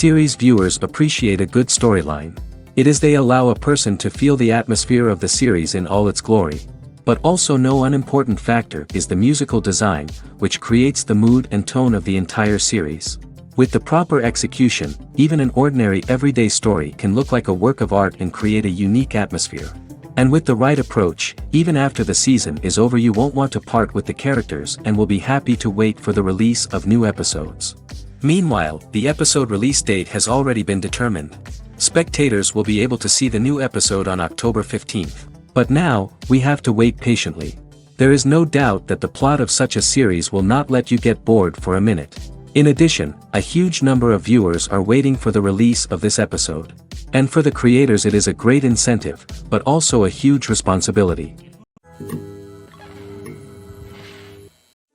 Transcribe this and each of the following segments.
Series viewers appreciate a good storyline. It is they allow a person to feel the atmosphere of the series in all its glory. But also no unimportant factor is the musical design, which creates the mood and tone of the entire series. With the proper execution, even an ordinary everyday story can look like a work of art and create a unique atmosphere. And with the right approach, even after the season is over you won't want to part with the characters and will be happy to wait for the release of new episodes. Meanwhile, the episode release date has already been determined. Spectators will be able to see the new episode on October 15th. But now, we have to wait patiently. There is no doubt that the plot of such a series will not let you get bored for a minute. In addition, a huge number of viewers are waiting for the release of this episode. And for the creators it is a great incentive, but also a huge responsibility.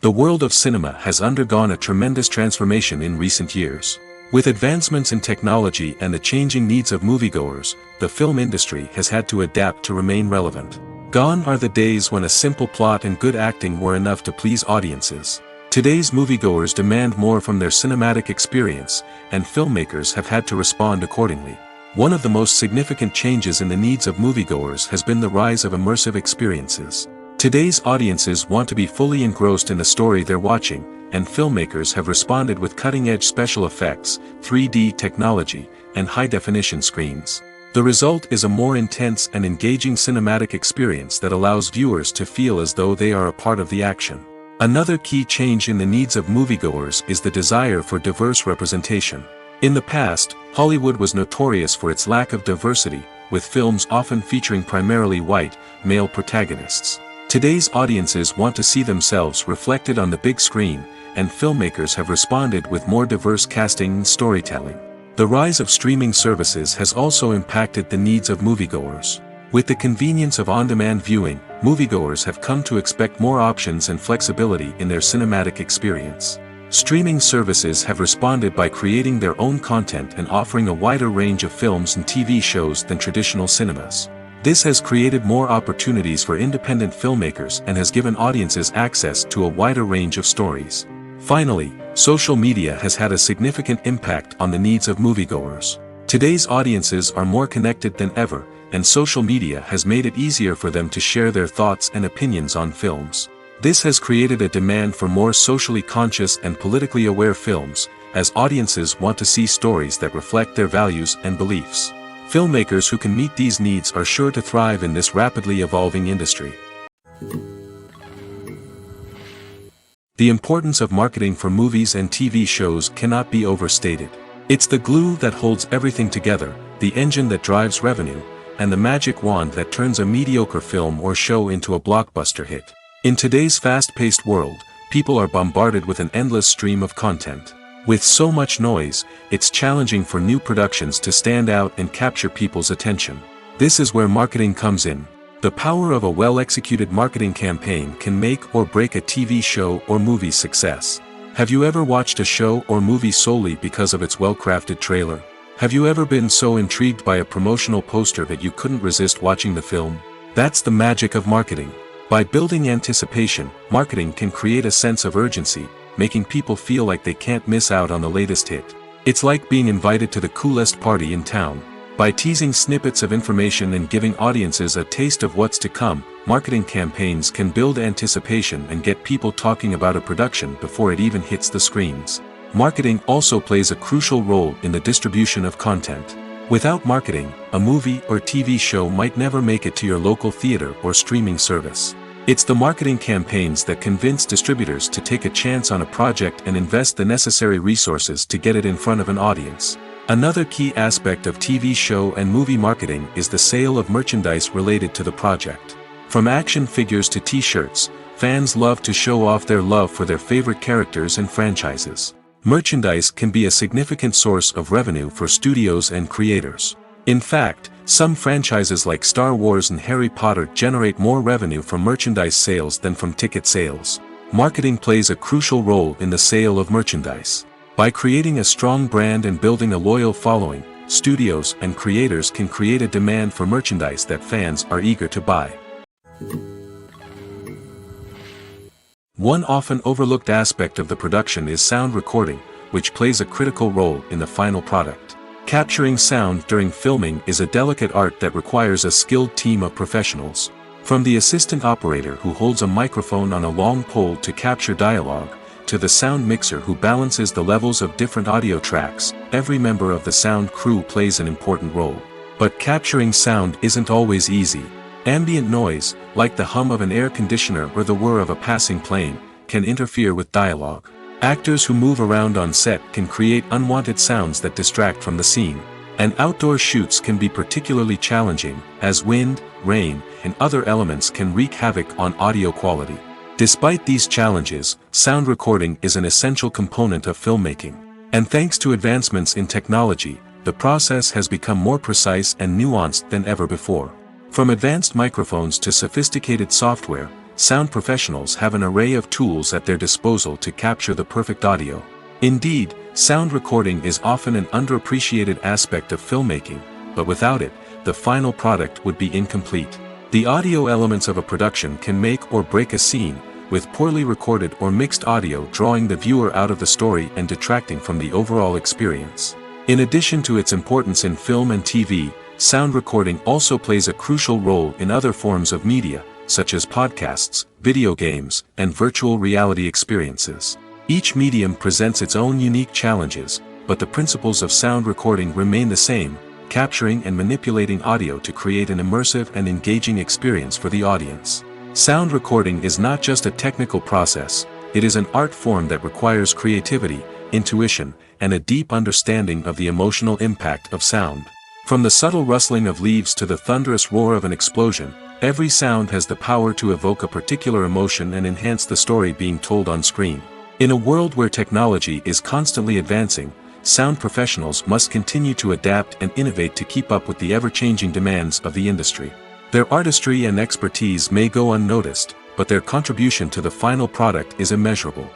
The world of cinema has undergone a tremendous transformation in recent years. With advancements in technology and the changing needs of moviegoers, the film industry has had to adapt to remain relevant. Gone are the days when a simple plot and good acting were enough to please audiences. Today's moviegoers demand more from their cinematic experience, and filmmakers have had to respond accordingly. One of the most significant changes in the needs of moviegoers has been the rise of immersive experiences. Today's audiences want to be fully engrossed in the story they're watching, and filmmakers have responded with cutting-edge special effects, 3D technology, and high-definition screens. The result is a more intense and engaging cinematic experience that allows viewers to feel as though they are a part of the action. Another key change in the needs of moviegoers is the desire for diverse representation. In the past, Hollywood was notorious for its lack of diversity, with films often featuring primarily white, male protagonists. Today's audiences want to see themselves reflected on the big screen, and filmmakers have responded with more diverse casting and storytelling. The rise of streaming services has also impacted the needs of moviegoers. With the convenience of on-demand viewing, moviegoers have come to expect more options and flexibility in their cinematic experience. Streaming services have responded by creating their own content and offering a wider range of films and TV shows than traditional cinemas. This has created more opportunities for independent filmmakers and has given audiences access to a wider range of stories. Finally, social media has had a significant impact on the needs of moviegoers. Today's audiences are more connected than ever, and social media has made it easier for them to share their thoughts and opinions on films. This has created a demand for more socially conscious and politically aware films, as audiences want to see stories that reflect their values and beliefs. Filmmakers who can meet these needs are sure to thrive in this rapidly evolving industry. The importance of marketing for movies and TV shows cannot be overstated. It's the glue that holds everything together, the engine that drives revenue, and the magic wand that turns a mediocre film or show into a blockbuster hit. In today's fast-paced world, people are bombarded with an endless stream of content. With so much noise, it's challenging for new productions to stand out and capture people's attention. This is where marketing comes in. The power of a well-executed marketing campaign can make or break a TV show or movie's success. Have you ever watched a show or movie solely because of its well-crafted trailer? Have you ever been so intrigued by a promotional poster that you couldn't resist watching the film? That's the magic of marketing. By building anticipation, marketing can create a sense of urgency, making people feel like they can't miss out on the latest hit. It's like being invited to the coolest party in town. By teasing snippets of information and giving audiences a taste of what's to come, marketing campaigns can build anticipation and get people talking about a production before it even hits the screens. Marketing also plays a crucial role in the distribution of content. Without marketing, a movie or TV show might never make it to your local theater or streaming service. It's the marketing campaigns that convince distributors to take a chance on a project and invest the necessary resources to get it in front of an audience. Another key aspect of TV show and movie marketing is the sale of merchandise related to the project. From action figures to t-shirts, fans love to show off their love for their favorite characters and franchises. Merchandise can be a significant source of revenue for studios and creators. In fact, some franchises like Star Wars and Harry Potter generate more revenue from merchandise sales than from ticket sales. Marketing plays a crucial role in the sale of merchandise. By creating a strong brand and building a loyal following, studios and creators can create a demand for merchandise that fans are eager to buy. One often overlooked aspect of the production is sound recording, which plays a critical role in the final product. Capturing sound during filming is a delicate art that requires a skilled team of professionals. From the assistant operator who holds a microphone on a long pole to capture dialogue, to the sound mixer who balances the levels of different audio tracks, every member of the sound crew plays an important role. But capturing sound isn't always easy. Ambient noise, like the hum of an air conditioner or the whir of a passing plane, can interfere with dialogue. Actors who move around on set can create unwanted sounds that distract from the scene. And outdoor shoots can be particularly challenging, as wind, rain, and other elements can wreak havoc on audio quality. Despite these challenges, sound recording is an essential component of filmmaking. And thanks to advancements in technology, the process has become more precise and nuanced than ever before. From advanced microphones to sophisticated software, sound professionals have an array of tools at their disposal to capture the perfect audio. Indeed, sound recording is often an underappreciated aspect of filmmaking, but without it, the final product would be incomplete. The audio elements of a production can make or break a scene, with poorly recorded or mixed audio drawing the viewer out of the story and detracting from the overall experience. In addition to its importance in film and TV, sound recording also plays a crucial role in other forms of media, such as podcasts, video games, and virtual reality experiences. Each medium presents its own unique challenges, but the principles of sound recording remain the same: capturing and manipulating audio to create an immersive and engaging experience for the audience. Sound recording is not just a technical process, it is an art form that requires creativity, intuition, and a deep understanding of the emotional impact of sound. From the subtle rustling of leaves to the thunderous roar of an explosion, every sound has the power to evoke a particular emotion and enhance the story being told on screen. In a world where technology is constantly advancing, sound professionals must continue to adapt and innovate to keep up with the ever-changing demands of the industry. Their artistry and expertise may go unnoticed, but their contribution to the final product is immeasurable.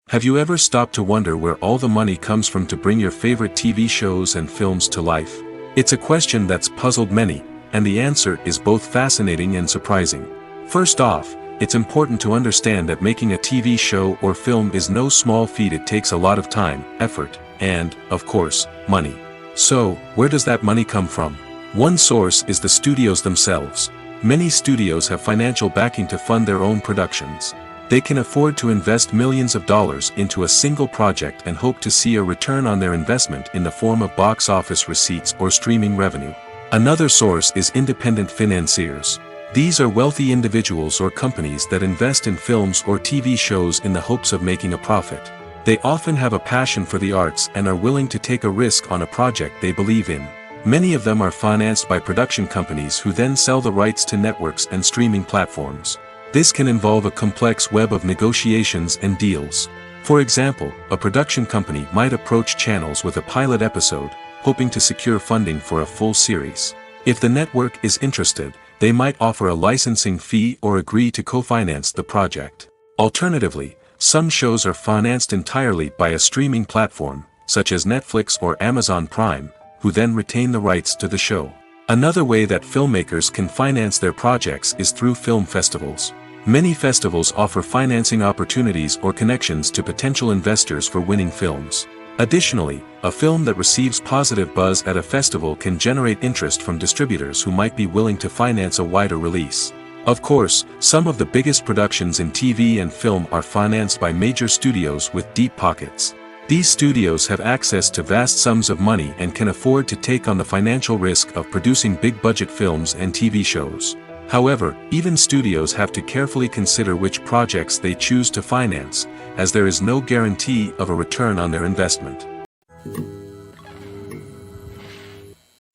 Have you ever stopped to wonder where all the money comes from to bring your favorite TV shows and films to life? It's a question that's puzzled many, and the answer is both fascinating and surprising. First off, it's important to understand that making a TV show or film is no small feat. It takes a lot of time, effort, and, of course, money. So, where does that money come from? One source is the studios themselves. Many studios have financial backing to fund their own productions. They can afford to invest millions of dollars into a single project and hope to see a return on their investment in the form of box office receipts or streaming revenue. Another source is independent financiers. These are wealthy individuals or companies that invest in films or TV shows in the hopes of making a profit. They often have a passion for the arts and are willing to take a risk on a project they believe in. Many of them are financed by production companies who then sell the rights to networks and streaming platforms. This can involve a complex web of negotiations and deals. For example, a production company might approach channels with a pilot episode, hoping to secure funding for a full series. If the network is interested, they might offer a licensing fee or agree to co-finance the project. Alternatively, some shows are financed entirely by a streaming platform, such as Netflix or Amazon Prime, who then retain the rights to the show. Another way that filmmakers can finance their projects is through film festivals. Many festivals offer financing opportunities or connections to potential investors for winning films. Additionally, a film that receives positive buzz at a festival can generate interest from distributors who might be willing to finance a wider release. Of course, some of the biggest productions in TV and film are financed by major studios with deep pockets. These studios have access to vast sums of money and can afford to take on the financial risk of producing big-budget films and TV shows. However, even studios have to carefully consider which projects they choose to finance, as there is no guarantee of a return on their investment.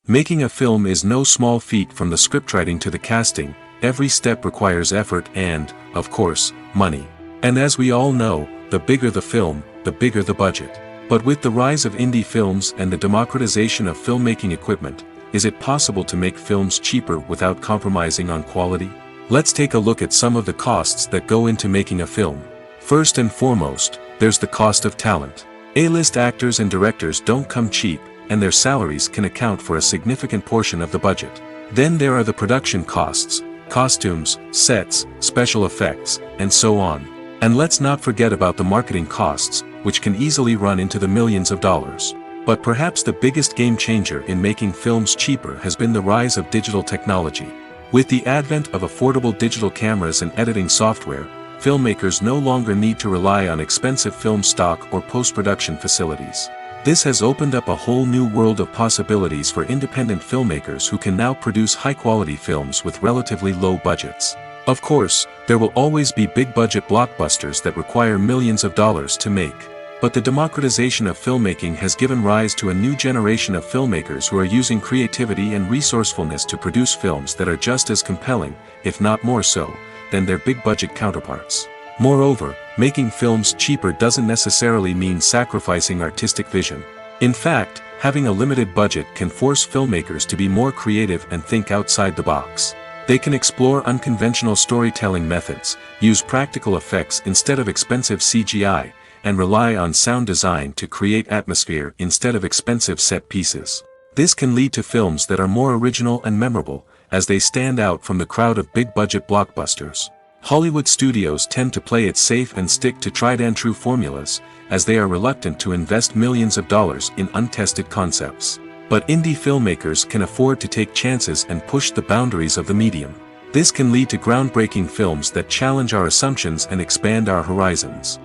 Making a film is no small feat. From the scriptwriting to the casting, every step requires effort and, of course, money. And as we all know, the bigger the film, the bigger the budget. But with the rise of indie films and the democratization of filmmaking equipment, is it possible to make films cheaper without compromising on quality? Let's take a look at some of the costs that go into making a film. First and foremost, there's the cost of talent. A-list actors and directors don't come cheap, and their salaries can account for a significant portion of the budget. Then there are the production costs, costumes, sets, special effects, and so on. And let's not forget about the marketing costs, which can easily run into the millions of dollars. But perhaps the biggest game changer in making films cheaper has been the rise of digital technology. With the advent of affordable digital cameras and editing software, filmmakers no longer need to rely on expensive film stock or post-production facilities. This has opened up a whole new world of possibilities for independent filmmakers who can now produce high-quality films with relatively low budgets. Of course, there will always be big-budget blockbusters that require millions of dollars to make. But the democratization of filmmaking has given rise to a new generation of filmmakers who are using creativity and resourcefulness to produce films that are just as compelling, if not more so, than their big-budget counterparts. Moreover, making films cheaper doesn't necessarily mean sacrificing artistic vision. In fact, having a limited budget can force filmmakers to be more creative and think outside the box. They can explore unconventional storytelling methods, use practical effects instead of expensive CGI, and rely on sound design to create atmosphere instead of expensive set pieces. This can lead to films that are more original and memorable, as they stand out from the crowd of big-budget blockbusters. Hollywood studios tend to play it safe and stick to tried-and-true formulas, as they are reluctant to invest millions of dollars in untested concepts. But indie filmmakers can afford to take chances and push the boundaries of the medium. This can lead to groundbreaking films that challenge our assumptions and expand our horizons.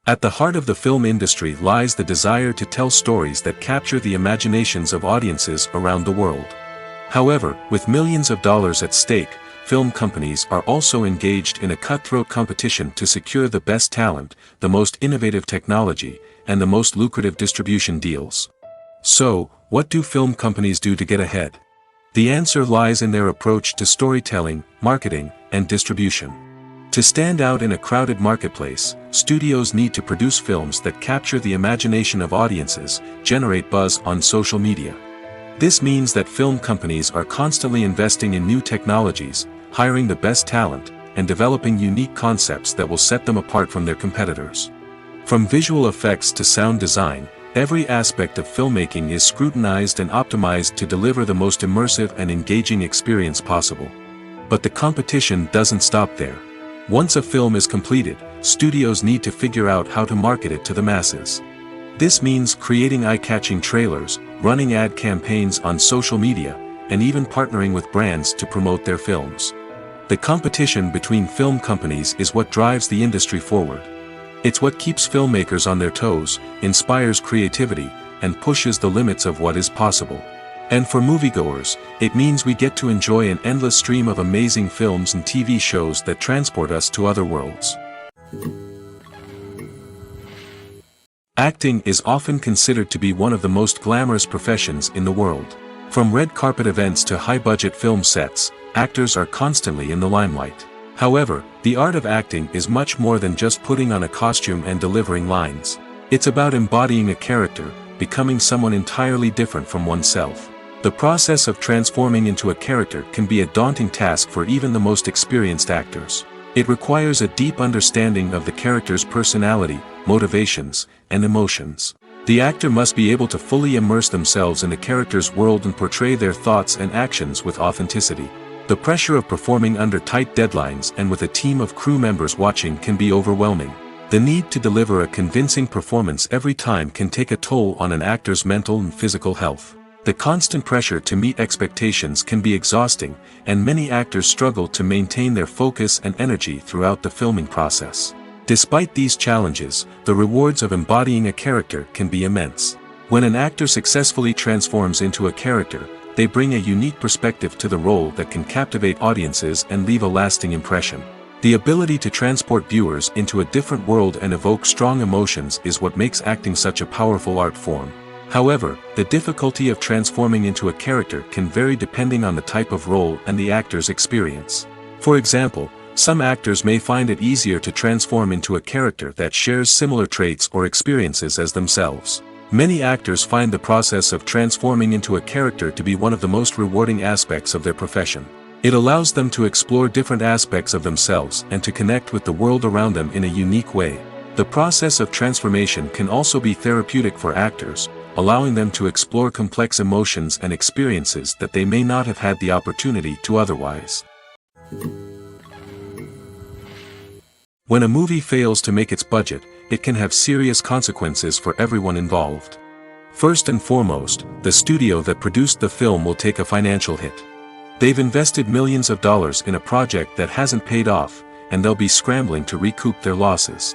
At the heart of the film industry lies the desire to tell stories that capture the imaginations of audiences around the world. However, with millions of dollars at stake, film companies are also engaged in a cutthroat competition to secure the best talent, the most innovative technology, and the most lucrative distribution deals. So, what do film companies do to get ahead? The answer lies in their approach to storytelling, marketing, and distribution. To stand out in a crowded marketplace, studios need to produce films that capture the imagination of audiences, generate buzz on social media. This means that film companies are constantly investing in new technologies, hiring the best talent, and developing unique concepts that will set them apart from their competitors. From visual effects to sound design, every aspect of filmmaking is scrutinized and optimized to deliver the most immersive and engaging experience possible. But the competition doesn't stop there. Once a film is completed, studios need to figure out how to market it to the masses. This means creating eye-catching trailers, running ad campaigns on social media, and even partnering with brands to promote their films. The competition between film companies is what drives the industry forward. It's what keeps filmmakers on their toes, inspires creativity, and pushes the limits of what is possible. And for moviegoers, it means we get to enjoy an endless stream of amazing films and TV shows that transport us to other worlds. Acting is often considered to be one of the most glamorous professions in the world. From red carpet events to high-budget film sets, actors are constantly in the limelight. However, the art of acting is much more than just putting on a costume and delivering lines. It's about embodying a character, becoming someone entirely different from oneself. The process of transforming into a character can be a daunting task for even the most experienced actors. It requires a deep understanding of the character's personality, motivations, and emotions. The actor must be able to fully immerse themselves in the character's world and portray their thoughts and actions with authenticity. The pressure of performing under tight deadlines and with a team of crew members watching can be overwhelming. The need to deliver a convincing performance every time can take a toll on an actor's mental and physical health. The constant pressure to meet expectations can be exhausting, and many actors struggle to maintain their focus and energy throughout the filming process. Despite these challenges, the rewards of embodying a character can be immense. When an actor successfully transforms into a character, they bring a unique perspective to the role that can captivate audiences and leave a lasting impression. The ability to transport viewers into a different world and evoke strong emotions is what makes acting such a powerful art form. However, the difficulty of transforming into a character can vary depending on the type of role and the actor's experience. For example, some actors may find it easier to transform into a character that shares similar traits or experiences as themselves. Many actors find the process of transforming into a character to be one of the most rewarding aspects of their profession. It allows them to explore different aspects of themselves and to connect with the world around them in a unique way. The process of transformation can also be therapeutic for actors, allowing them to explore complex emotions and experiences that they may not have had the opportunity to otherwise. When a movie fails to make its budget, it can have serious consequences for everyone involved. First and foremost, the studio that produced the film will take a financial hit. They've invested millions of dollars in a project that hasn't paid off, and they'll be scrambling to recoup their losses.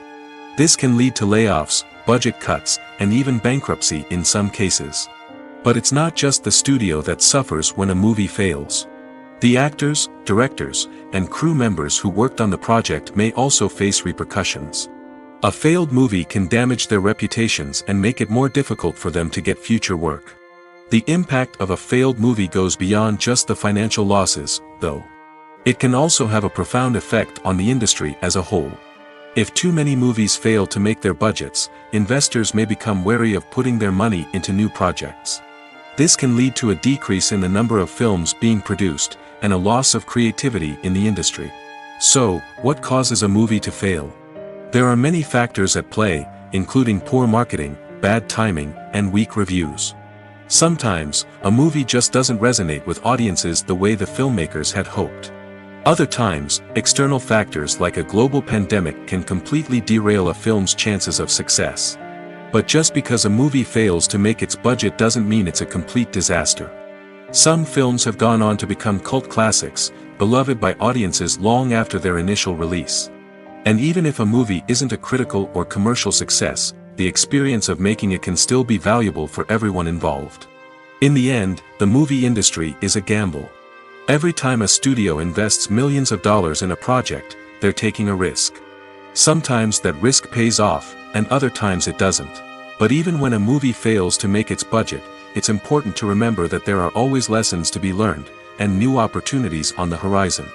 This can lead to layoffs, budget cuts, and even bankruptcy in some cases. But it's not just the studio that suffers when a movie fails. The actors, directors, and crew members who worked on the project may also face repercussions. A failed movie can damage their reputations and make it more difficult for them to get future work. The impact of a failed movie goes beyond just the financial losses, though. It can also have a profound effect on the industry as a whole. If too many movies fail to make their budgets, investors may become wary of putting their money into new projects. This can lead to a decrease in the number of films being produced, and a loss of creativity in the industry. So, what causes a movie to fail? There are many factors at play, including poor marketing, bad timing, and weak reviews. Sometimes, a movie just doesn't resonate with audiences the way the filmmakers had hoped. Other times, external factors like a global pandemic can completely derail a film's chances of success. But just because a movie fails to make its budget doesn't mean it's a complete disaster. Some films have gone on to become cult classics, beloved by audiences long after their initial release. And even if a movie isn't a critical or commercial success, the experience of making it can still be valuable for everyone involved. In the end, the movie industry is a gamble. Every time a studio invests millions of dollars in a project, they're taking a risk. Sometimes that risk pays off, and other times it doesn't. But even when a movie fails to make its budget, it's important to remember that there are always lessons to be learned, and new opportunities on the horizon.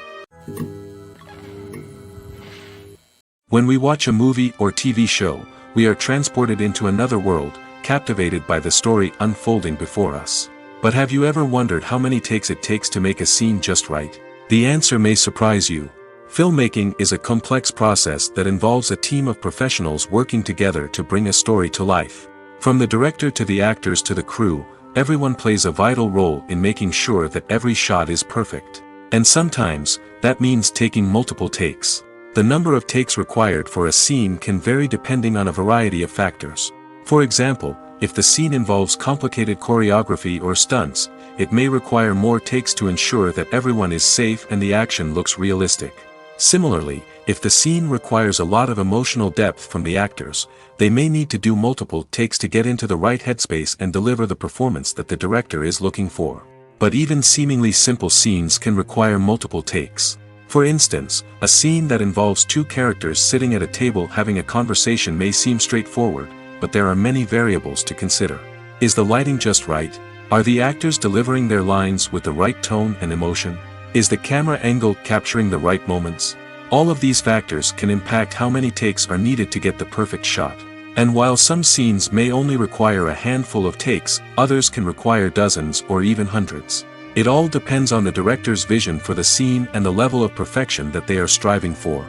When we watch a movie or TV show, we are transported into another world, captivated by the story unfolding before us. But have you ever wondered how many takes it takes to make a scene just right? The answer may surprise you. Filmmaking is a complex process that involves a team of professionals working together to bring a story to life. From the director to the actors to the crew, everyone plays a vital role in making sure that every shot is perfect. And sometimes, that means taking multiple takes. The number of takes required for a scene can vary depending on a variety of factors. For example, if the scene involves complicated choreography or stunts, it may require more takes to ensure that everyone is safe and the action looks realistic. Similarly, if the scene requires a lot of emotional depth from the actors, they may need to do multiple takes to get into the right headspace and deliver the performance that the director is looking for. But even seemingly simple scenes can require multiple takes. For instance, a scene that involves two characters sitting at a table having a conversation may seem straightforward, but there are many variables to consider. Is the lighting just right? Are the actors delivering their lines with the right tone and emotion? Is the camera angle capturing the right moments? All of these factors can impact how many takes are needed to get the perfect shot. And while some scenes may only require a handful of takes, others can require dozens or even hundreds. It all depends on the director's vision for the scene and the level of perfection that they are striving for.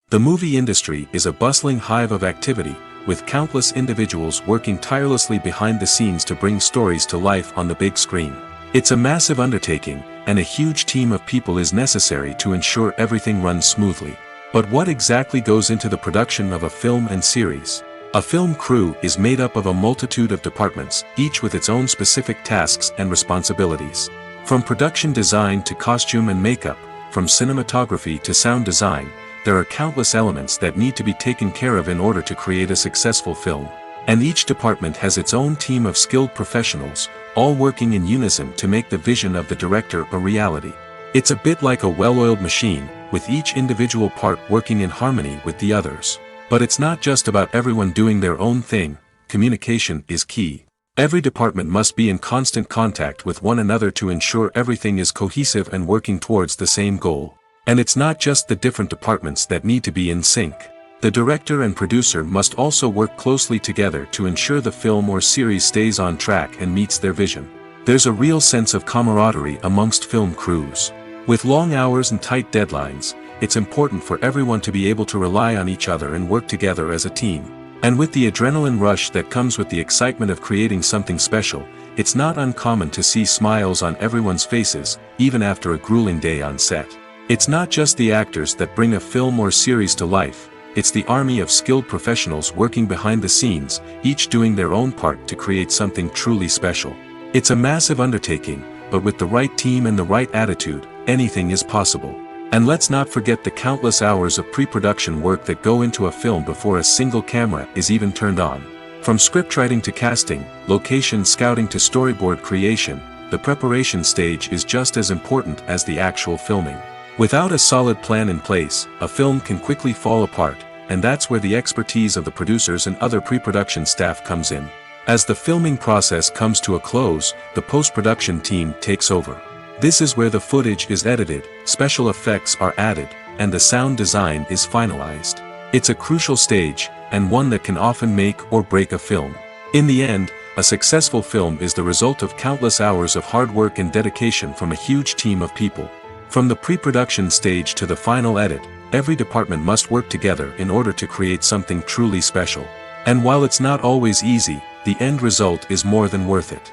The movie industry is a bustling hive of activity, with countless individuals working tirelessly behind the scenes to bring stories to life on the big screen. It's a massive undertaking, and a huge team of people is necessary to ensure everything runs smoothly. But what exactly goes into the production of a film and series? A film crew is made up of a multitude of departments, each with its own specific tasks and responsibilities. From production design to costume and makeup, from cinematography to sound design, there are countless elements that need to be taken care of in order to create a successful film. And each department has its own team of skilled professionals, all working in unison to make the vision of the director a reality. It's a bit like a well-oiled machine, with each individual part working in harmony with the others. But it's not just about everyone doing their own thing. Communication is key. Every department must be in constant contact with one another to ensure everything is cohesive and working towards the same goal. And it's not just the different departments that need to be in sync. The director and producer must also work closely together to ensure the film or series stays on track and meets their vision. There's a real sense of camaraderie amongst film crews. With long hours and tight deadlines, it's important for everyone to be able to rely on each other and work together as a team. And with the adrenaline rush that comes with the excitement of creating something special, it's not uncommon to see smiles on everyone's faces, even after a grueling day on set. It's not just the actors that bring a film or series to life, it's the army of skilled professionals working behind the scenes, each doing their own part to create something truly special. It's a massive undertaking, but with the right team and the right attitude, anything is possible. And let's not forget the countless hours of pre-production work that go into a film before a single camera is even turned on. From scriptwriting to casting, location scouting to storyboard creation, the preparation stage is just as important as the actual filming. Without a solid plan in place, a film can quickly fall apart, and that's where the expertise of the producers and other pre-production staff comes in. As the filming process comes to a close, the post-production team takes over. This is where the footage is edited, special effects are added, and the sound design is finalized. It's a crucial stage, and one that can often make or break a film. In the end, a successful film is the result of countless hours of hard work and dedication from a huge team of people. From the pre-production stage to the final edit, every department must work together in order to create something truly special. And while it's not always easy, the end result is more than worth it.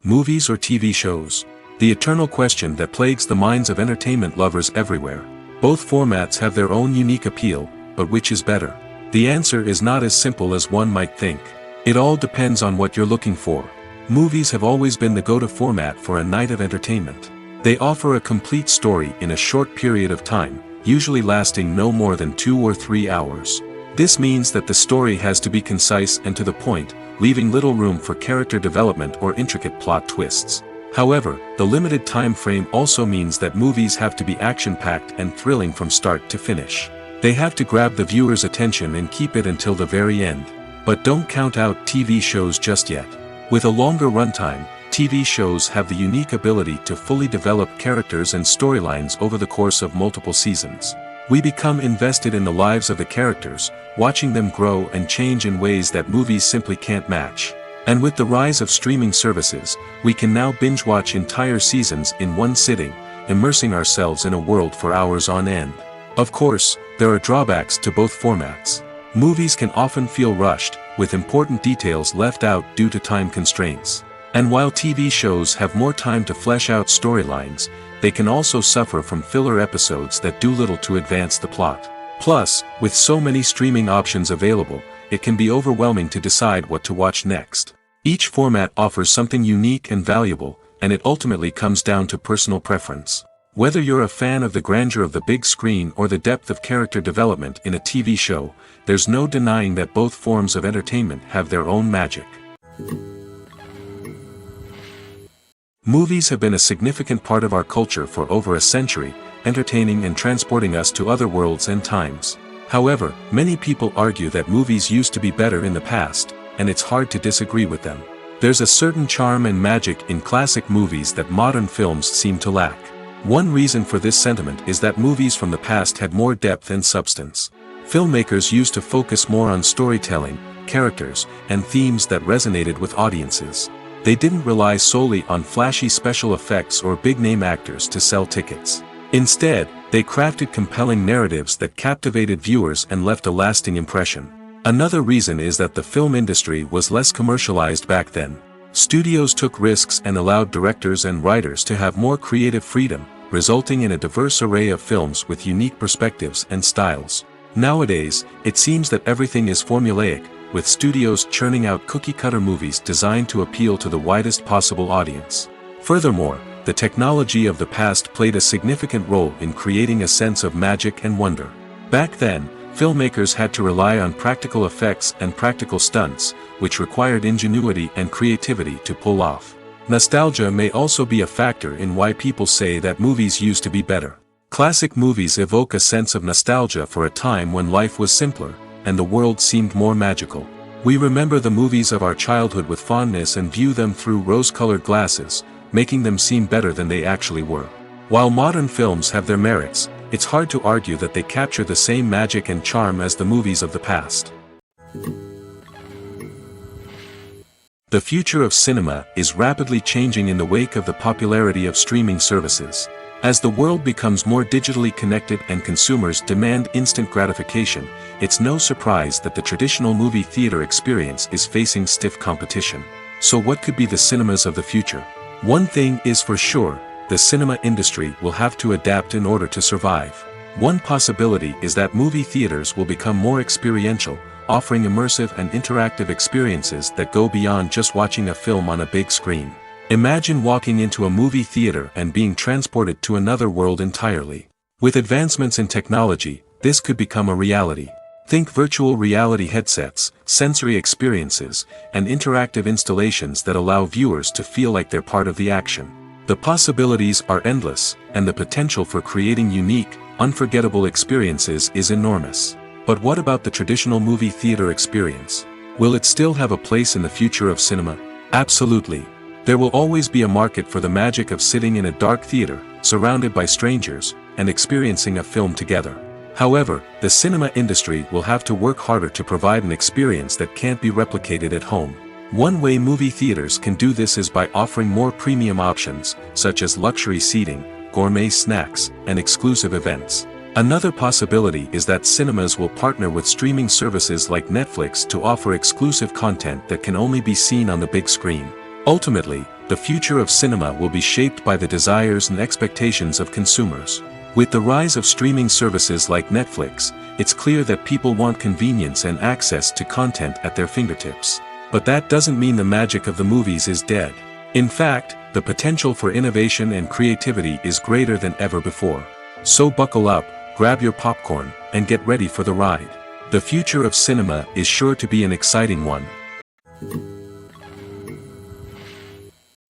Movies or TV shows? The eternal question that plagues the minds of entertainment lovers everywhere. Both formats have their own unique appeal, but which is better? The answer is not as simple as one might think. It all depends on what you're looking for. Movies have always been the go-to format for a night of entertainment. They offer a complete story in a short period of time, usually lasting no more than 2 or 3 hours. This means that the story has to be concise and to the point, leaving little room for character development or intricate plot twists. However, the limited time frame also means that movies have to be action-packed and thrilling from start to finish. They have to grab the viewer's attention and keep it until the very end. But don't count out TV shows just yet. With a longer runtime, TV shows have the unique ability to fully develop characters and storylines over the course of multiple seasons. We become invested in the lives of the characters, watching them grow and change in ways that movies simply can't match. And with the rise of streaming services, we can now binge-watch entire seasons in one sitting, immersing ourselves in a world for hours on end. Of course, there are drawbacks to both formats. Movies can often feel rushed, with important details left out due to time constraints. And while TV shows have more time to flesh out storylines, they can also suffer from filler episodes that do little to advance the plot. Plus, with so many streaming options available, it can be overwhelming to decide what to watch next. Each format offers something unique and valuable, and it ultimately comes down to personal preference. Whether you're a fan of the grandeur of the big screen or the depth of character development in a TV show, there's no denying that both forms of entertainment have their own magic. Movies have been a significant part of our culture for over a century, entertaining and transporting us to other worlds and times. However, many people argue that movies used to be better in the past, and it's hard to disagree with them. There's a certain charm and magic in classic movies that modern films seem to lack. One reason for this sentiment is that movies from the past had more depth and substance. Filmmakers used to focus more on storytelling, characters, and themes that resonated with audiences. They didn't rely solely on flashy special effects or big-name actors to sell tickets. Instead, they crafted compelling narratives that captivated viewers and left a lasting impression. Another reason is that the film industry was less commercialized back then. Studios took risks and allowed directors and writers to have more creative freedom, resulting in a diverse array of films with unique perspectives and styles. Nowadays, it seems that everything is formulaic, with studios churning out cookie-cutter movies designed to appeal to the widest possible audience. Furthermore, the technology of the past played a significant role in creating a sense of magic and wonder. Back then, filmmakers had to rely on practical effects and practical stunts, which required ingenuity and creativity to pull off. Nostalgia may also be a factor in why people say that movies used to be better. Classic movies evoke a sense of nostalgia for a time when life was simpler, and the world seemed more magical. We remember the movies of our childhood with fondness and view them through rose-colored glasses, making them seem better than they actually were. While modern films have their merits, it's hard to argue that they capture the same magic and charm as the movies of the past. The future of cinema is rapidly changing in the wake of the popularity of streaming services. As the world becomes more digitally connected and consumers demand instant gratification, it's no surprise that the traditional movie theater experience is facing stiff competition. So what could be the cinemas of the future? One thing is for sure, the cinema industry will have to adapt in order to survive. One possibility is that movie theaters will become more experiential, offering immersive and interactive experiences that go beyond just watching a film on a big screen. Imagine walking into a movie theater and being transported to another world entirely. With advancements in technology, this could become a reality. Think virtual reality headsets, sensory experiences, and interactive installations that allow viewers to feel like they're part of the action. The possibilities are endless, and the potential for creating unique, unforgettable experiences is enormous. But what about the traditional movie theater experience? Will it still have a place in the future of cinema? Absolutely. There will always be a market for the magic of sitting in a dark theater, surrounded by strangers, and experiencing a film together. However, the cinema industry will have to work harder to provide an experience that can't be replicated at home. One way movie theaters can do this is by offering more premium options, such as luxury seating, gourmet snacks, and exclusive events. Another possibility is that cinemas will partner with streaming services like Netflix to offer exclusive content that can only be seen on the big screen. Ultimately, the future of cinema will be shaped by the desires and expectations of consumers. With the rise of streaming services like Netflix, it's clear that people want convenience and access to content at their fingertips. But that doesn't mean the magic of the movies is dead. In fact, the potential for innovation and creativity is greater than ever before. So buckle up, grab your popcorn, and get ready for the ride. The future of cinema is sure to be an exciting one.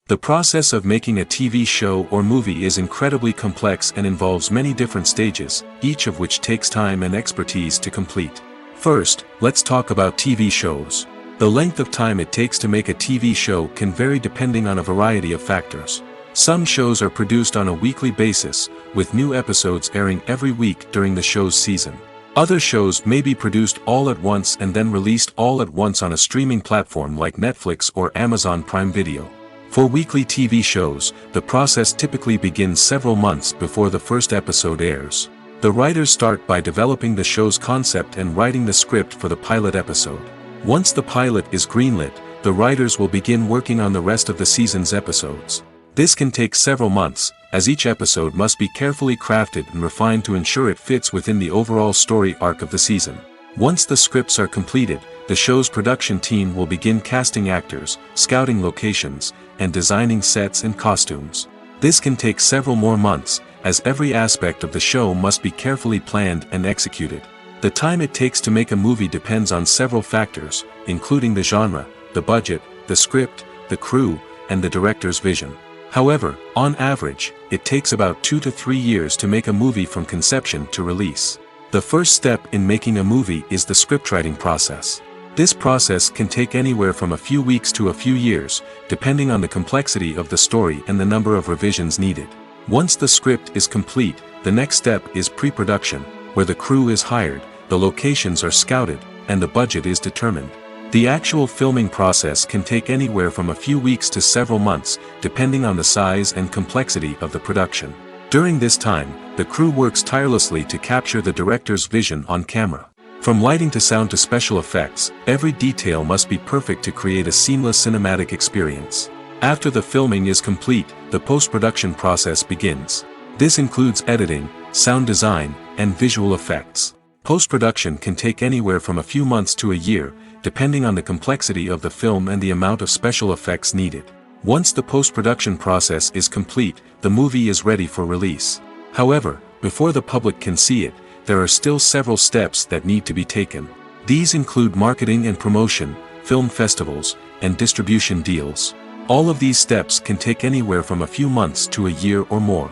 The process of making a TV show or movie is incredibly complex and involves many different stages, each of which takes time and expertise to complete. First, let's talk about TV shows. The length of time it takes to make a TV show can vary depending on a variety of factors. Some shows are produced on a weekly basis, with new episodes airing every week during the show's season. Other shows may be produced all at once and then released all at once on a streaming platform like Netflix or Amazon Prime Video. For weekly TV shows, the process typically begins several months before the first episode airs. The writers start by developing the show's concept and writing the script for the pilot episode. Once the pilot is greenlit, the writers will begin working on the rest of the season's episodes. This can take several months, as each episode must be carefully crafted and refined to ensure it fits within the overall story arc of the season. Once the scripts are completed, the show's production team will begin casting actors, scouting locations, and designing sets and costumes. This can take several more months, as every aspect of the show must be carefully planned and executed. The time it takes to make a movie depends on several factors, including the genre, the budget, the script, the crew, and the director's vision. However, on average, it takes about 2 to 3 years to make a movie from conception to release. The first step in making a movie is the scriptwriting process. This process can take anywhere from a few weeks to a few years, depending on the complexity of the story and the number of revisions needed. Once the script is complete, the next step is pre-production, where the crew is hired, the locations are scouted, and the budget is determined. The actual filming process can take anywhere from a few weeks to several months, depending on the size and complexity of the production. During this time, the crew works tirelessly to capture the director's vision on camera. From lighting to sound to special effects, every detail must be perfect to create a seamless cinematic experience. After the filming is complete, the post-production process begins. This includes editing, sound design, and visual effects. Post-production can take anywhere from a few months to a year, depending on the complexity of the film and the amount of special effects needed. Once the post-production process is complete, the movie is ready for release. However, before the public can see it, there are still several steps that need to be taken. These include marketing and promotion, film festivals, and distribution deals. All of these steps can take anywhere from a few months to a year or more.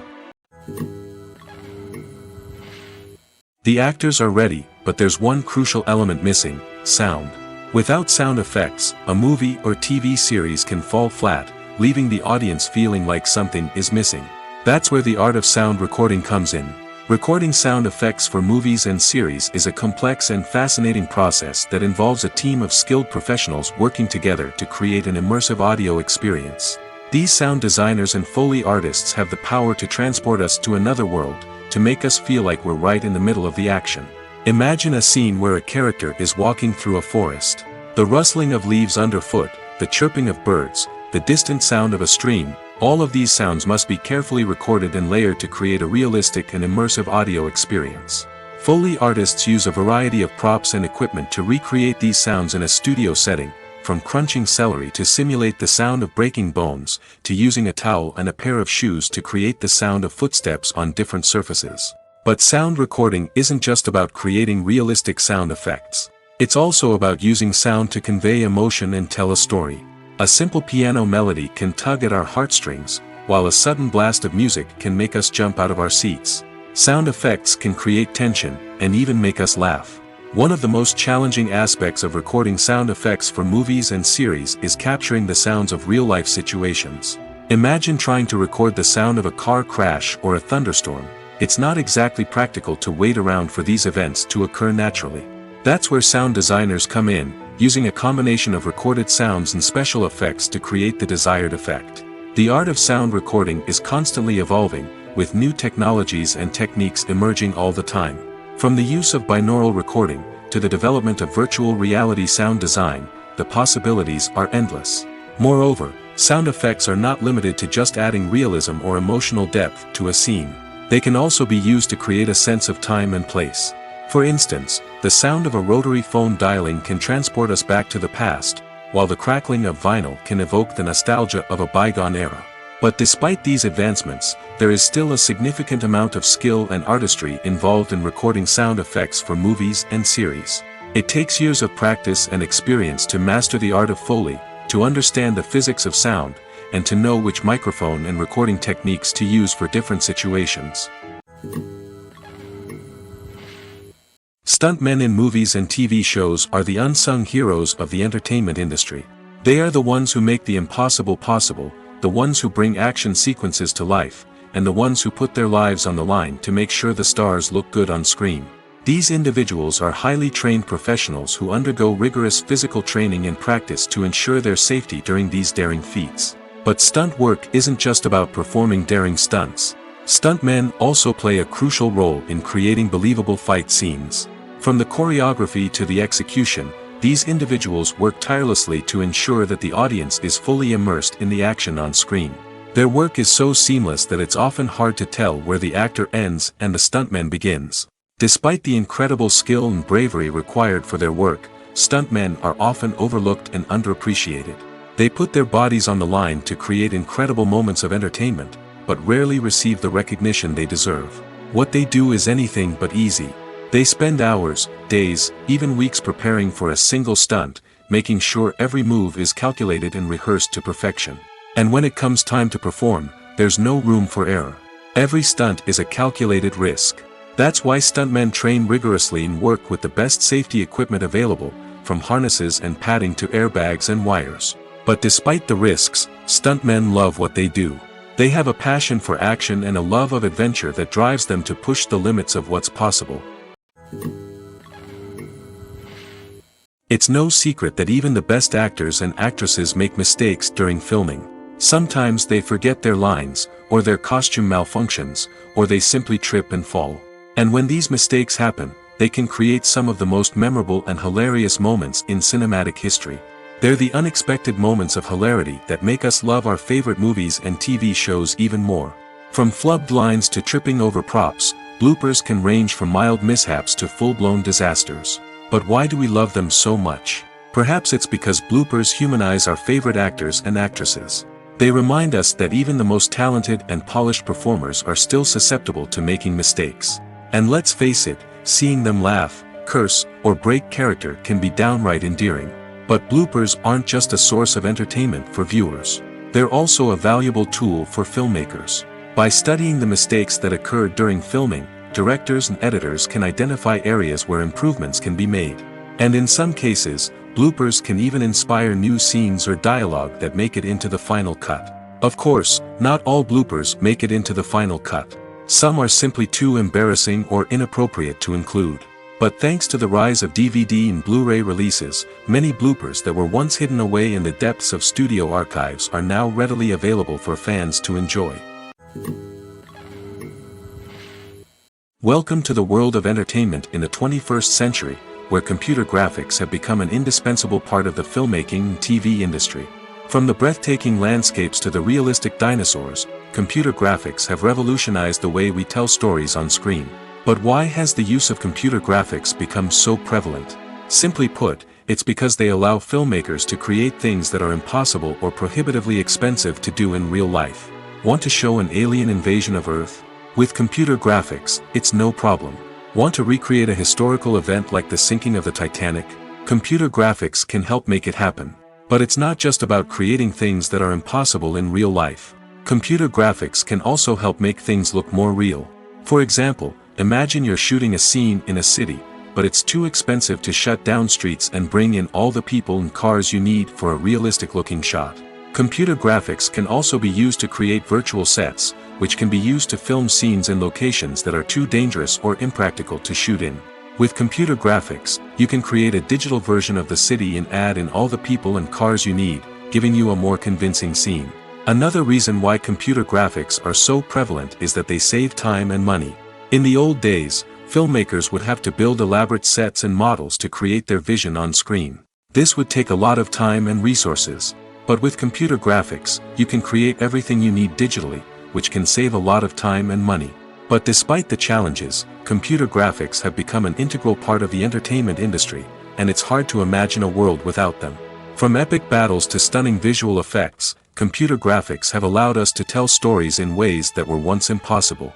The actors are ready, but there's one crucial element missing: sound. Without sound effects, a movie or TV series can fall flat, leaving the audience feeling like something is missing. That's where the art of sound recording comes in. Recording sound effects for movies and series is a complex and fascinating process that involves a team of skilled professionals working together to create an immersive audio experience. These sound designers and Foley artists have the power to transport us to another world, to make us feel like we're right in the middle of the action. Imagine a scene where a character is walking through a forest. The rustling of leaves underfoot, the chirping of birds, the distant sound of a stream, All of these sounds must be carefully recorded and layered to create a realistic and immersive audio experience. Foley artists use a variety of props and equipment to recreate these sounds in a studio setting, from crunching celery to simulate the sound of breaking bones, to using a towel and a pair of shoes to create the sound of footsteps on different surfaces. But sound recording isn't just about creating realistic sound effects. It's also about using sound to convey emotion and tell a story. A simple piano melody can tug at our heartstrings, while a sudden blast of music can make us jump out of our seats. Sound effects can create tension, and even make us laugh. One of the most challenging aspects of recording sound effects for movies and series is capturing the sounds of real-life situations. Imagine trying to record the sound of a car crash or a thunderstorm. It's not exactly practical to wait around for these events to occur naturally. That's where sound designers come in, using a combination of recorded sounds and special effects to create the desired effect. The art of sound recording is constantly evolving, with new technologies and techniques emerging all the time. From the use of binaural recording, to the development of virtual reality sound design, the possibilities are endless. Moreover, sound effects are not limited to just adding realism or emotional depth to a scene. They can also be used to create a sense of time and place. For instance, the sound of a rotary phone dialing can transport us back to the past, while the crackling of vinyl can evoke the nostalgia of a bygone era. But despite these advancements, there is still a significant amount of skill and artistry involved in recording sound effects for movies and series. It takes years of practice and experience to master the art of Foley, to understand the physics of sound, and to know which microphone and recording techniques to use for different situations. Stuntmen in movies and TV shows are the unsung heroes of the entertainment industry. They are the ones who make the impossible possible, the ones who bring action sequences to life, and the ones who put their lives on the line to make sure the stars look good on screen. These individuals are highly trained professionals who undergo rigorous physical training and practice to ensure their safety during these daring feats. But stunt work isn't just about performing daring stunts. Stuntmen also play a crucial role in creating believable fight scenes. From the choreography to the execution, these individuals work tirelessly to ensure that the audience is fully immersed in the action on screen. Their work is so seamless that it's often hard to tell where the actor ends and the stuntman begins. Despite the incredible skill and bravery required for their work, stuntmen are often overlooked and underappreciated. They put their bodies on the line to create incredible moments of entertainment, but rarely receive the recognition they deserve. What they do is anything but easy. They spend hours, days, even weeks preparing for a single stunt, making sure every move is calculated and rehearsed to perfection. And when it comes time to perform, there's no room for error. Every stunt is a calculated risk. That's why stuntmen train rigorously and work with the best safety equipment available, from harnesses and padding to airbags and wires. But despite the risks, stuntmen love what they do. They have a passion for action and a love of adventure that drives them to push the limits of what's possible. It's no secret that even the best actors and actresses make mistakes during filming. Sometimes they forget their lines, or their costume malfunctions, or they simply trip and fall. And when these mistakes happen, they can create some of the most memorable and hilarious moments in cinematic history. They're the unexpected moments of hilarity that make us love our favorite movies and TV shows even more. From flubbed lines to tripping over props, bloopers can range from mild mishaps to full-blown disasters. But why do we love them so much? Perhaps it's because bloopers humanize our favorite actors and actresses. They remind us that even the most talented and polished performers are still susceptible to making mistakes. And let's face it, seeing them laugh, curse, or break character can be downright endearing. But bloopers aren't just a source of entertainment for viewers. They're also a valuable tool for filmmakers. By studying the mistakes that occurred during filming, directors and editors can identify areas where improvements can be made. And in some cases, bloopers can even inspire new scenes or dialogue that make it into the final cut. Of course, not all bloopers make it into the final cut. Some are simply too embarrassing or inappropriate to include. But thanks to the rise of DVD and Blu-ray releases, many bloopers that were once hidden away in the depths of studio archives are now readily available for fans to enjoy. Welcome to the world of entertainment in the 21st century, where computer graphics have become an indispensable part of the filmmaking and TV industry. From the breathtaking landscapes to the realistic dinosaurs, computer graphics have revolutionized the way we tell stories on screen. But why has the use of computer graphics become so prevalent? Simply put, it's because they allow filmmakers to create things that are impossible or prohibitively expensive to do in real life. Want to show an alien invasion of Earth? With computer graphics, it's no problem. Want to recreate a historical event like the sinking of the Titanic? Computer graphics can help make it happen. But it's not just about creating things that are impossible in real life. Computer graphics can also help make things look more real. For example, imagine you're shooting a scene in a city, but it's too expensive to shut down streets and bring in all the people and cars you need for a realistic-looking shot. Computer graphics can also be used to create virtual sets, which can be used to film scenes in locations that are too dangerous or impractical to shoot in. With computer graphics, you can create a digital version of the city and add in all the people and cars you need, giving you a more convincing scene. Another reason why computer graphics are so prevalent is that they save time and money. In the old days, filmmakers would have to build elaborate sets and models to create their vision on screen. This would take a lot of time and resources. But with computer graphics, you can create everything you need digitally, which can save a lot of time and money. But despite the challenges, computer graphics have become an integral part of the entertainment industry, and it's hard to imagine a world without them. From epic battles to stunning visual effects, computer graphics have allowed us to tell stories in ways that were once impossible.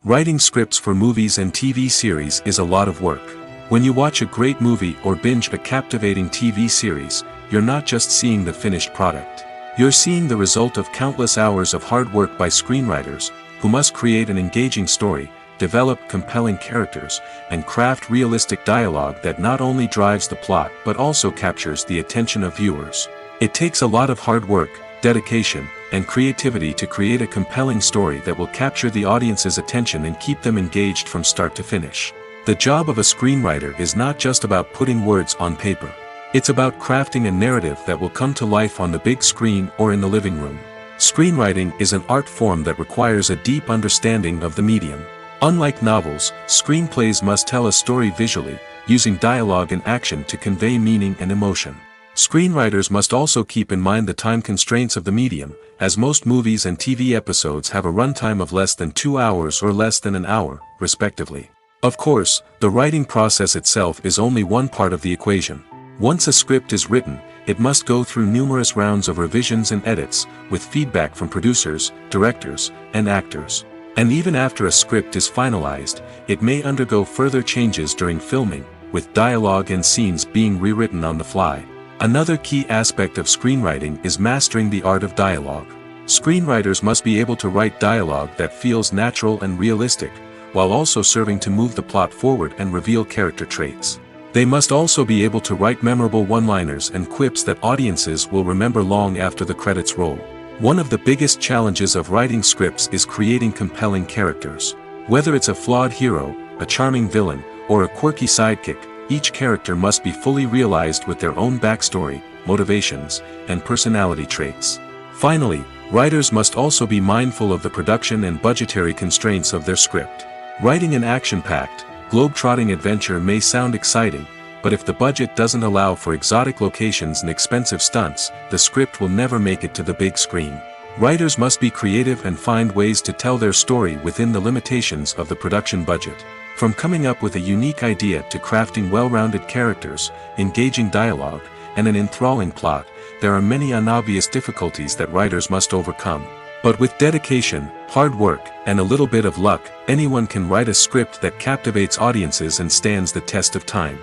Writing scripts for movies and TV series is a lot of work. When you watch a great movie or binge a captivating TV series, you're not just seeing the finished product. You're seeing the result of countless hours of hard work by screenwriters, who must create an engaging story, develop compelling characters, and craft realistic dialogue that not only drives the plot but also captures the attention of viewers. It takes a lot of hard work, dedication, and creativity to create a compelling story that will capture the audience's attention and keep them engaged from start to finish. The job of a screenwriter is not just about putting words on paper. It's about crafting a narrative that will come to life on the big screen or in the living room. Screenwriting is an art form that requires a deep understanding of the medium. Unlike novels, screenplays must tell a story visually, using dialogue and action to convey meaning and emotion. Screenwriters must also keep in mind the time constraints of the medium, as most movies and TV episodes have a runtime of less than 2 hours or less than an hour, respectively. Of course, the writing process itself is only one part of the equation. Once a script is written, it must go through numerous rounds of revisions and edits, with feedback from producers, directors, and actors. And even after a script is finalized, it may undergo further changes during filming, with dialogue and scenes being rewritten on the fly. Another key aspect of screenwriting is mastering the art of dialogue. Screenwriters must be able to write dialogue that feels natural and realistic, while also serving to move the plot forward and reveal character traits. They must also be able to write memorable one-liners and quips that audiences will remember long after the credits roll. One of the biggest challenges of writing scripts is creating compelling characters. Whether it's a flawed hero, a charming villain, or a quirky sidekick, each character must be fully realized with their own backstory, motivations, and personality traits. Finally, writers must also be mindful of the production and budgetary constraints of their script. Writing an action-packed, globe-trotting adventure may sound exciting, but if the budget doesn't allow for exotic locations and expensive stunts, the script will never make it to the big screen. Writers must be creative and find ways to tell their story within the limitations of the production budget. From coming up with a unique idea to crafting well-rounded characters, engaging dialogue, and an enthralling plot, there are many unobvious difficulties that writers must overcome. But with dedication, hard work, and a little bit of luck, anyone can write a script that captivates audiences and stands the test of time.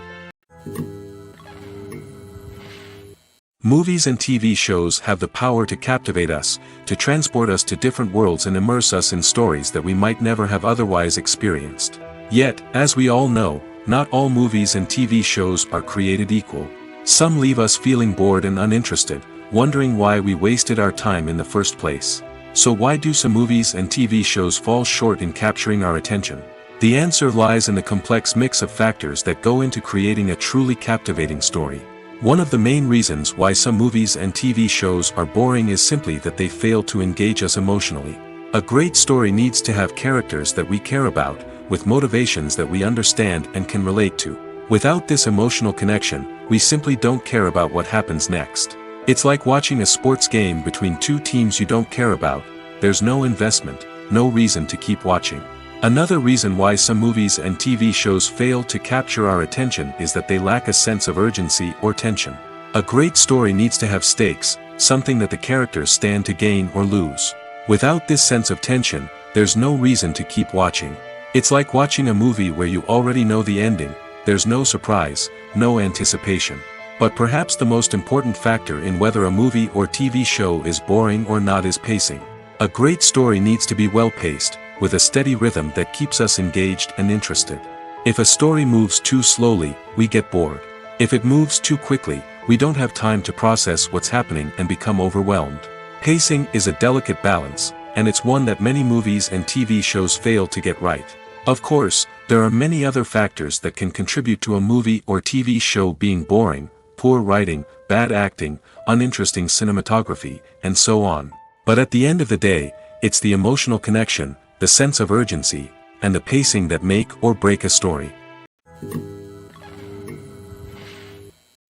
Movies and TV shows have the power to captivate us, to transport us to different worlds and immerse us in stories that we might never have otherwise experienced. Yet, as we all know, not all movies and TV shows are created equal. Some leave us feeling bored and uninterested, wondering why we wasted our time in the first place. So why do some movies and TV shows fall short in capturing our attention? The answer lies in the complex mix of factors that go into creating a truly captivating story. One of the main reasons why some movies and TV shows are boring is simply that they fail to engage us emotionally. A great story needs to have characters that we care about, with motivations that we understand and can relate to. Without this emotional connection, we simply don't care about what happens next. It's like watching a sports game between two teams you don't care about. There's no investment, no reason to keep watching. Another reason why some movies and TV shows fail to capture our attention is that they lack a sense of urgency or tension. A great story needs to have stakes, something that the characters stand to gain or lose. Without this sense of tension, there's no reason to keep watching. It's like watching a movie where you already know the ending. There's no surprise, no anticipation. But perhaps the most important factor in whether a movie or TV show is boring or not is pacing. A great story needs to be well-paced, with a steady rhythm that keeps us engaged and interested. If a story moves too slowly, we get bored. If it moves too quickly, we don't have time to process what's happening and become overwhelmed. Pacing is a delicate balance, and it's one that many movies and TV shows fail to get right. Of course, there are many other factors that can contribute to a movie or TV show being boring: poor writing, bad acting, uninteresting cinematography, and so on. But at the end of the day, it's the emotional connection, the sense of urgency, and the pacing that make or break a story.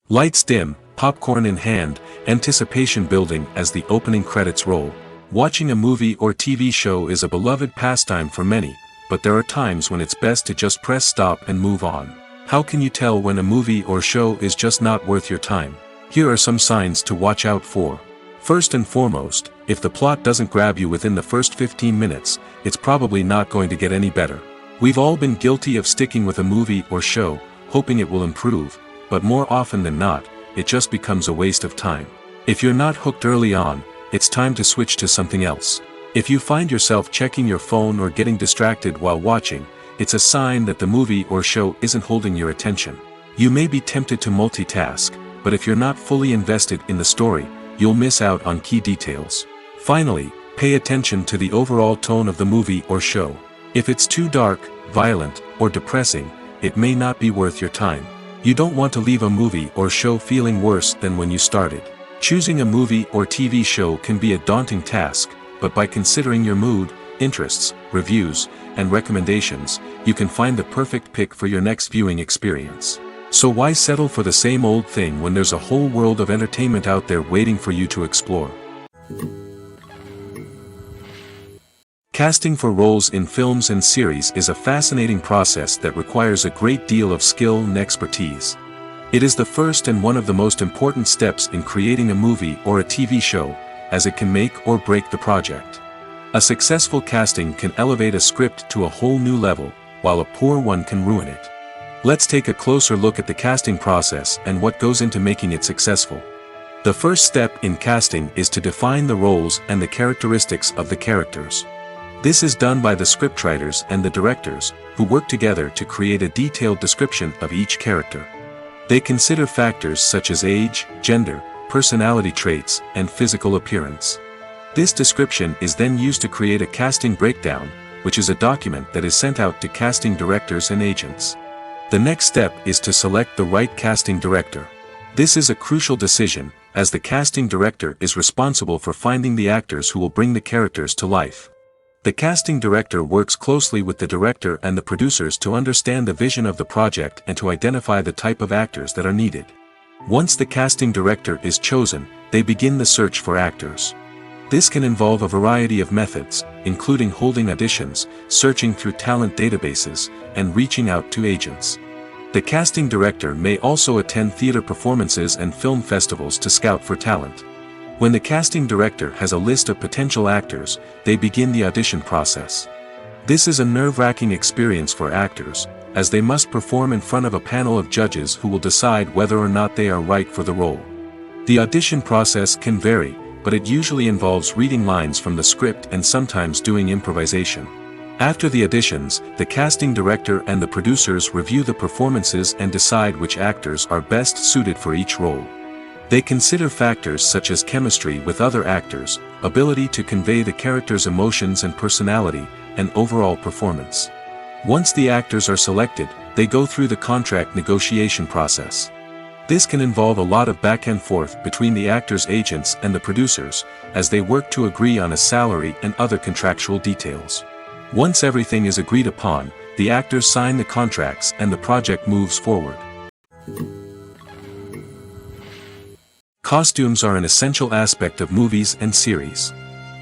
Lights dim, popcorn in hand, anticipation building as the opening credits roll. Watching a movie or TV show is a beloved pastime for many, but there are times when it's best to just press stop and move on. How can you tell when a movie or show is just not worth your time? Here are some signs to watch out for. First and foremost, if the plot doesn't grab you within the first 15 minutes, it's probably not going to get any better. We've all been guilty of sticking with a movie or show, hoping it will improve, but more often than not, it just becomes a waste of time. If you're not hooked early on, it's time to switch to something else. If you find yourself checking your phone or getting distracted while watching, it's a sign that the movie or show isn't holding your attention. You may be tempted to multitask, but if you're not fully invested in the story, you'll miss out on key details. Finally, pay attention to the overall tone of the movie or show. If it's too dark, violent, or depressing, it may not be worth your time. You don't want to leave a movie or show feeling worse than when you started. Choosing a movie or TV show can be a daunting task, but by considering your mood, interests, reviews, and recommendations, you can find the perfect pick for your next viewing experience. So why settle for the same old thing when there's a whole world of entertainment out there waiting for you to explore? Casting for roles in films and series is a fascinating process that requires a great deal of skill and expertise. It is the first and one of the most important steps in creating a movie or a TV show, as it can make or break the project. A successful casting can elevate a script to a whole new level, while a poor one can ruin it. Let's take a closer look at the casting process and what goes into making it successful. The first step in casting is to define the roles and the characteristics of the characters. This is done by the scriptwriters and the directors, who work together to create a detailed description of each character. They consider factors such as age, gender, personality traits, and physical appearance. This description is then used to create a casting breakdown, which is a document that is sent out to casting directors and agents. The next step is to select the right casting director. This is a crucial decision, as the casting director is responsible for finding the actors who will bring the characters to life. The casting director works closely with the director and the producers to understand the vision of the project and to identify the type of actors that are needed. Once the casting director is chosen, they begin the search for actors. This can involve a variety of methods, including holding auditions, searching through talent databases, and reaching out to agents. The casting director may also attend theater performances and film festivals to scout for talent. When the casting director has a list of potential actors, they begin the audition process. This is a nerve-wracking experience for actors, as they must perform in front of a panel of judges who will decide whether or not they are right for the role. The audition process can vary, but it usually involves reading lines from the script and sometimes doing improvisation. After the auditions, the casting director and the producers review the performances and decide which actors are best suited for each role. They consider factors such as chemistry with other actors, ability to convey the character's emotions and personality, and overall performance. Once the actors are selected, they go through the contract negotiation process. This can involve a lot of back and forth between the actors' agents and the producers, as they work to agree on a salary and other contractual details. Once everything is agreed upon, the actors sign the contracts and the project moves forward. Costumes are an essential aspect of movies and series.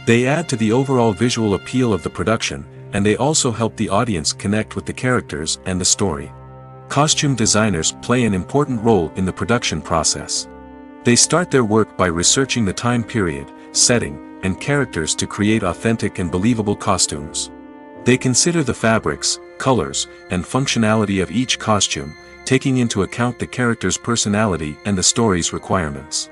They add to the overall visual appeal of the production, and they also help the audience connect with the characters and the story. Costume designers play an important role in the production process. They start their work by researching the time period, setting, and characters to create authentic and believable costumes. They consider the fabrics, colors, and functionality of each costume, taking into account the character's personality and the story's requirements.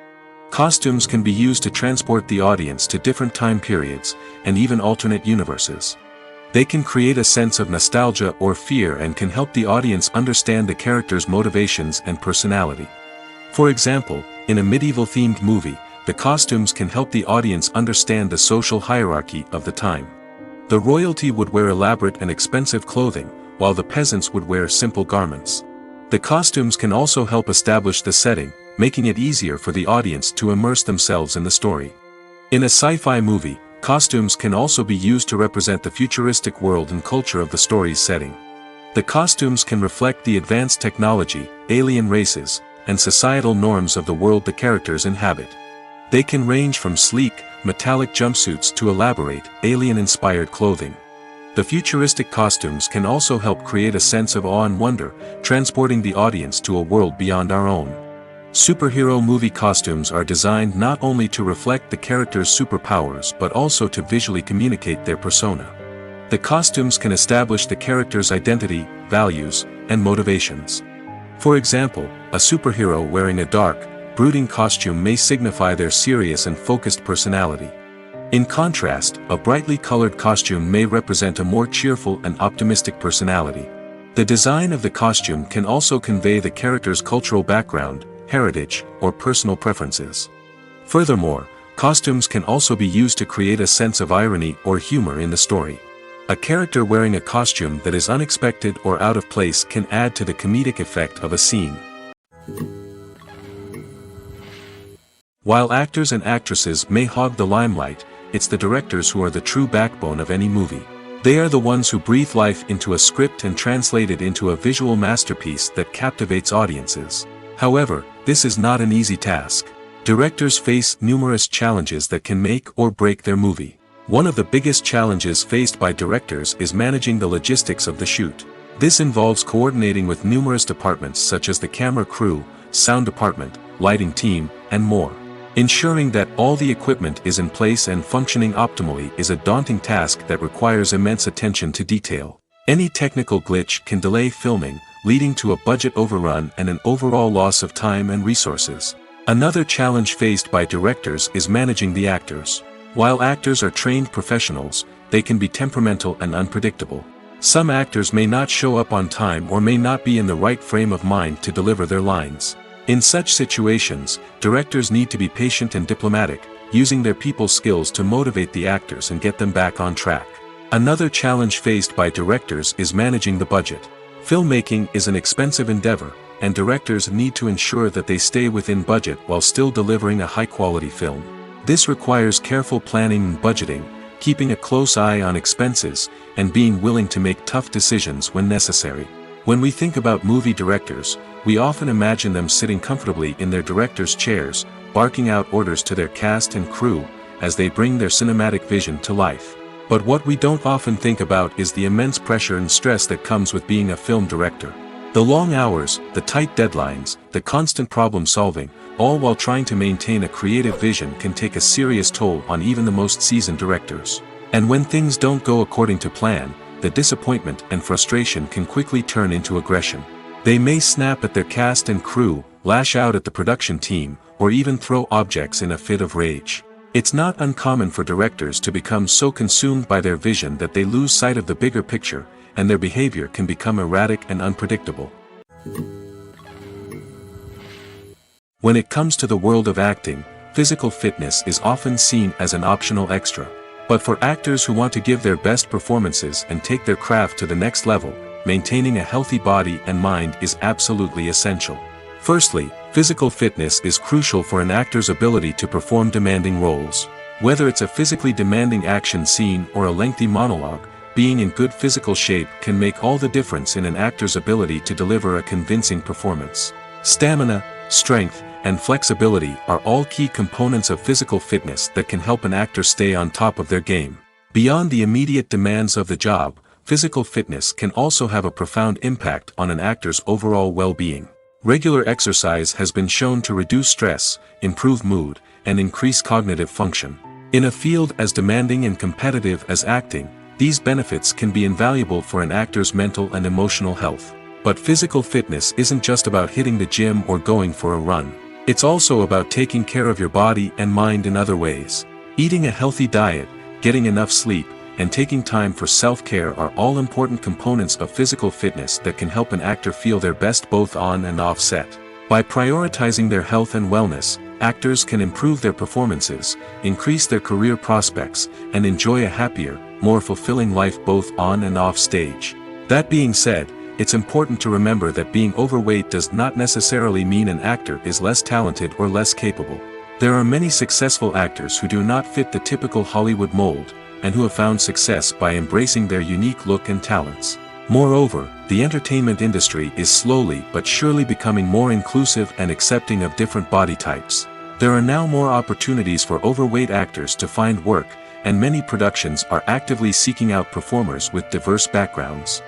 Costumes can be used to transport the audience to different time periods, and even alternate universes. They can create a sense of nostalgia or fear and can help the audience understand the character's motivations and personality. For example, in a medieval-themed movie, the costumes can help the audience understand the social hierarchy of the time. The royalty would wear elaborate and expensive clothing, while the peasants would wear simple garments. The costumes can also help establish the setting, making it easier for the audience to immerse themselves in the story. In a sci-fi movie, costumes can also be used to represent the futuristic world and culture of the story's setting. The costumes can reflect the advanced technology, alien races, and societal norms of the world the characters inhabit. They can range from sleek, metallic jumpsuits to elaborate, alien-inspired clothing. The futuristic costumes can also help create a sense of awe and wonder, transporting the audience to a world beyond our own. Superhero movie costumes are designed not only to reflect the character's superpowers but also to visually communicate their persona. The costumes can establish the character's identity, values, and motivations. For example, a superhero wearing a dark, brooding costume may signify their serious and focused personality. In contrast, a brightly colored costume may represent a more cheerful and optimistic personality. The design of the costume can also convey the character's cultural background, heritage, or personal preferences. Furthermore, costumes can also be used to create a sense of irony or humor in the story. A character wearing a costume that is unexpected or out of place can add to the comedic effect of a scene. While actors and actresses may hog the limelight, it's the directors who are the true backbone of any movie. They are the ones who breathe life into a script and translate it into a visual masterpiece that captivates audiences. However, this is not an easy task. Directors face numerous challenges that can make or break their movie. One of the biggest challenges faced by directors is managing the logistics of the shoot. This involves coordinating with numerous departments such as the camera crew, sound department, lighting team, and more. Ensuring that all the equipment is in place and functioning optimally is a daunting task that requires immense attention to detail. Any technical glitch can delay filming, leading to a budget overrun and an overall loss of time and resources. Another challenge faced by directors is managing the actors. While actors are trained professionals, they can be temperamental and unpredictable. Some actors may not show up on time or may not be in the right frame of mind to deliver their lines. In such situations, directors need to be patient and diplomatic, using their people skills to motivate the actors and get them back on track. Another challenge faced by directors is managing the budget. Filmmaking is an expensive endeavor, and directors need to ensure that they stay within budget while still delivering a high-quality film. This requires careful planning and budgeting, keeping a close eye on expenses, and being willing to make tough decisions when necessary. When we think about movie directors, we often imagine them sitting comfortably in their director's chairs, barking out orders to their cast and crew, as they bring their cinematic vision to life. But what we don't often think about is the immense pressure and stress that comes with being a film director. The long hours, the tight deadlines, the constant problem solving, all while trying to maintain a creative vision can take a serious toll on even the most seasoned directors. And when things don't go according to plan, the disappointment and frustration can quickly turn into aggression. They may snap at their cast and crew, lash out at the production team, or even throw objects in a fit of rage. It's not uncommon for directors to become so consumed by their vision that they lose sight of the bigger picture, and their behavior can become erratic and unpredictable. When it comes to the world of acting, physical fitness is often seen as an optional extra. But for actors who want to give their best performances and take their craft to the next level, maintaining a healthy body and mind is absolutely essential. Firstly, physical fitness is crucial for an actor's ability to perform demanding roles. Whether it's a physically demanding action scene or a lengthy monologue, being in good physical shape can make all the difference in an actor's ability to deliver a convincing performance. Stamina, strength, and flexibility are all key components of physical fitness that can help an actor stay on top of their game. Beyond the immediate demands of the job, physical fitness can also have a profound impact on an actor's overall well-being. Regular exercise has been shown to reduce stress, improve mood, and increase cognitive function. In a field as demanding and competitive as acting, these benefits can be invaluable for an actor's mental and emotional health. But physical fitness isn't just about hitting the gym or going for a run. It's also about taking care of your body and mind in other ways. Eating a healthy diet, getting enough sleep, and taking time for self-care are all important components of physical fitness that can help an actor feel their best both on and off set. By prioritizing their health and wellness, actors can improve their performances, increase their career prospects, and enjoy a happier, more fulfilling life both on and off stage. That being said, it's important to remember that being overweight does not necessarily mean an actor is less talented or less capable. There are many successful actors who do not fit the typical Hollywood mold, and who have found success by embracing their unique look and talents. Moreover, the entertainment industry is slowly but surely becoming more inclusive and accepting of different body types. There are now more opportunities for overweight actors to find work, and many productions are actively seeking out performers with diverse backgrounds.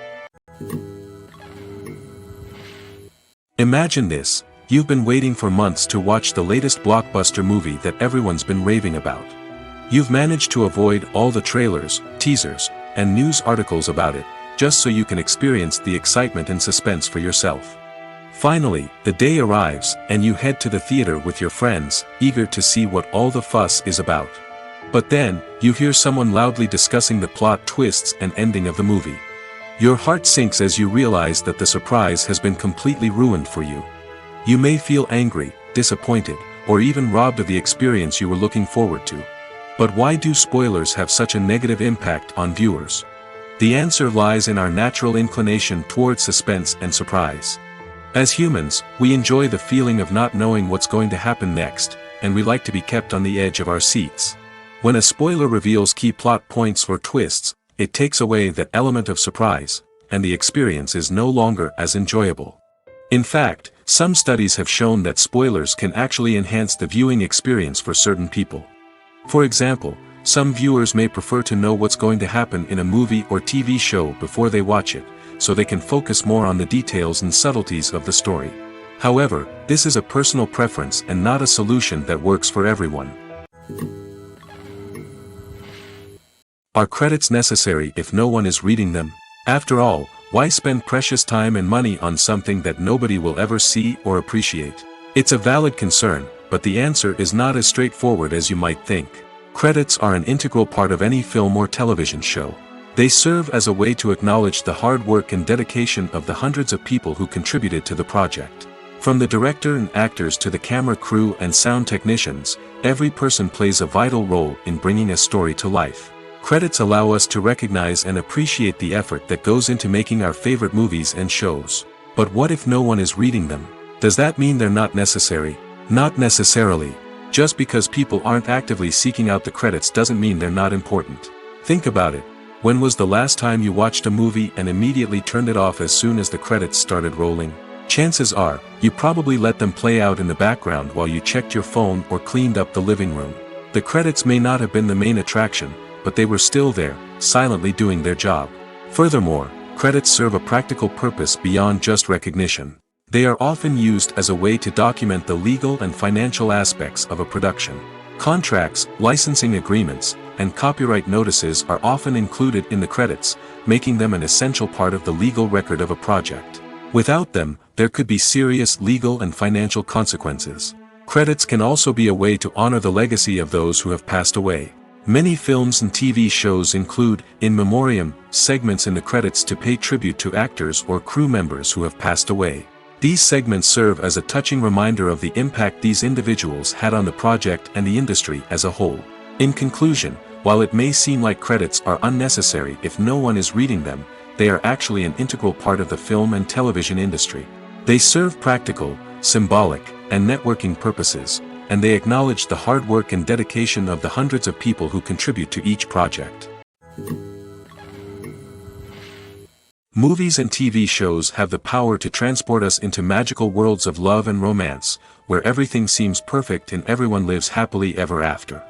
Imagine this: you've been waiting for months to watch the latest blockbuster movie that everyone's been raving about. You've managed to avoid all the trailers, teasers, and news articles about it, just so you can experience the excitement and suspense for yourself. Finally, the day arrives, and you head to the theater with your friends, eager to see what all the fuss is about. But then, you hear someone loudly discussing the plot twists and ending of the movie. Your heart sinks as you realize that the surprise has been completely ruined for you. You may feel angry, disappointed, or even robbed of the experience you were looking forward to. But why do spoilers have such a negative impact on viewers? The answer lies in our natural inclination toward suspense and surprise. As humans, we enjoy the feeling of not knowing what's going to happen next, and we like to be kept on the edge of our seats. When a spoiler reveals key plot points or twists, it takes away that element of surprise, and the experience is no longer as enjoyable. In fact, some studies have shown that spoilers can actually enhance the viewing experience for certain people. For example, some viewers may prefer to know what's going to happen in a movie or TV show before they watch it, so they can focus more on the details and subtleties of the story. However, this is a personal preference and not a solution that works for everyone. Are credits necessary if no one is reading them? After all, why spend precious time and money on something that nobody will ever see or appreciate? It's a valid concern, but the answer is not as straightforward as you might think. Credits are an integral part of any film or television show. They serve as a way to acknowledge the hard work and dedication of the hundreds of people who contributed to the project. From the director and actors to the camera crew and sound technicians, every person plays a vital role in bringing a story to life. Credits allow us to recognize and appreciate the effort that goes into making our favorite movies and shows. But what if no one is reading them? Does that mean they're not necessary? Not necessarily. Just because people aren't actively seeking out the credits doesn't mean they're not important. Think about it. When was the last time you watched a movie and immediately turned it off as soon as the credits started rolling? Chances are, you probably let them play out in the background while you checked your phone or cleaned up the living room. The credits may not have been the main attraction, but they were still there, silently doing their job. Furthermore, credits serve a practical purpose beyond just recognition. They are often used as a way to document the legal and financial aspects of a production. Contracts, licensing agreements, and copyright notices are often included in the credits, making them an essential part of the legal record of a project. Without them, there could be serious legal and financial consequences. Credits can also be a way to honor the legacy of those who have passed away. Many films and TV shows include, in memoriam, segments in the credits to pay tribute to actors or crew members who have passed away. These segments serve as a touching reminder of the impact these individuals had on the project and the industry as a whole. In conclusion, while it may seem like credits are unnecessary if no one is reading them, they are actually an integral part of the film and television industry. They serve practical, symbolic, and networking purposes, and they acknowledge the hard work and dedication of the hundreds of people who contribute to each project. Movies and TV shows have the power to transport us into magical worlds of love and romance, where everything seems perfect and everyone lives happily ever after.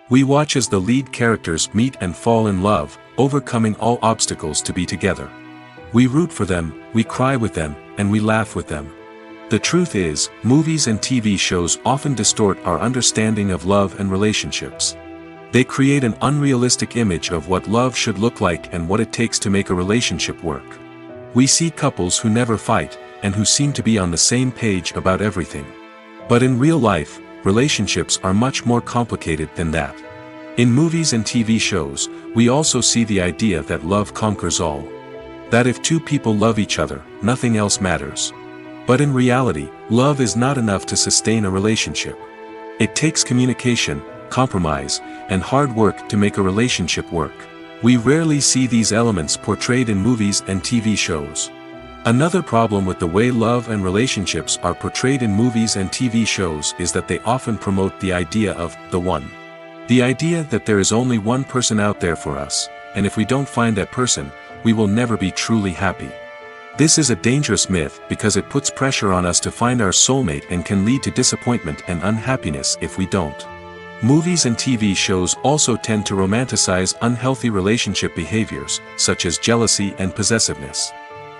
We watch as the lead characters meet and fall in love, overcoming all obstacles to be together. We root for them, we cry with them, and we laugh with them. The truth is, movies and TV shows often distort our understanding of love and relationships. They create an unrealistic image of what love should look like and what it takes to make a relationship work. We see couples who never fight, and who seem to be on the same page about everything. But in real life, relationships are much more complicated than that. In movies and TV shows, we also see the idea that love conquers all. That if two people love each other, nothing else matters. But in reality, love is not enough to sustain a relationship. It takes communication, compromise, and hard work to make a relationship work. We rarely see these elements portrayed in movies and TV shows. Another problem with the way love and relationships are portrayed in movies and TV shows is that they often promote the idea of the one. The idea that there is only one person out there for us, and if we don't find that person, we will never be truly happy. This is a dangerous myth because it puts pressure on us to find our soulmate and can lead to disappointment and unhappiness if we don't. Movies and TV shows also tend to romanticize unhealthy relationship behaviors, such as jealousy and possessiveness.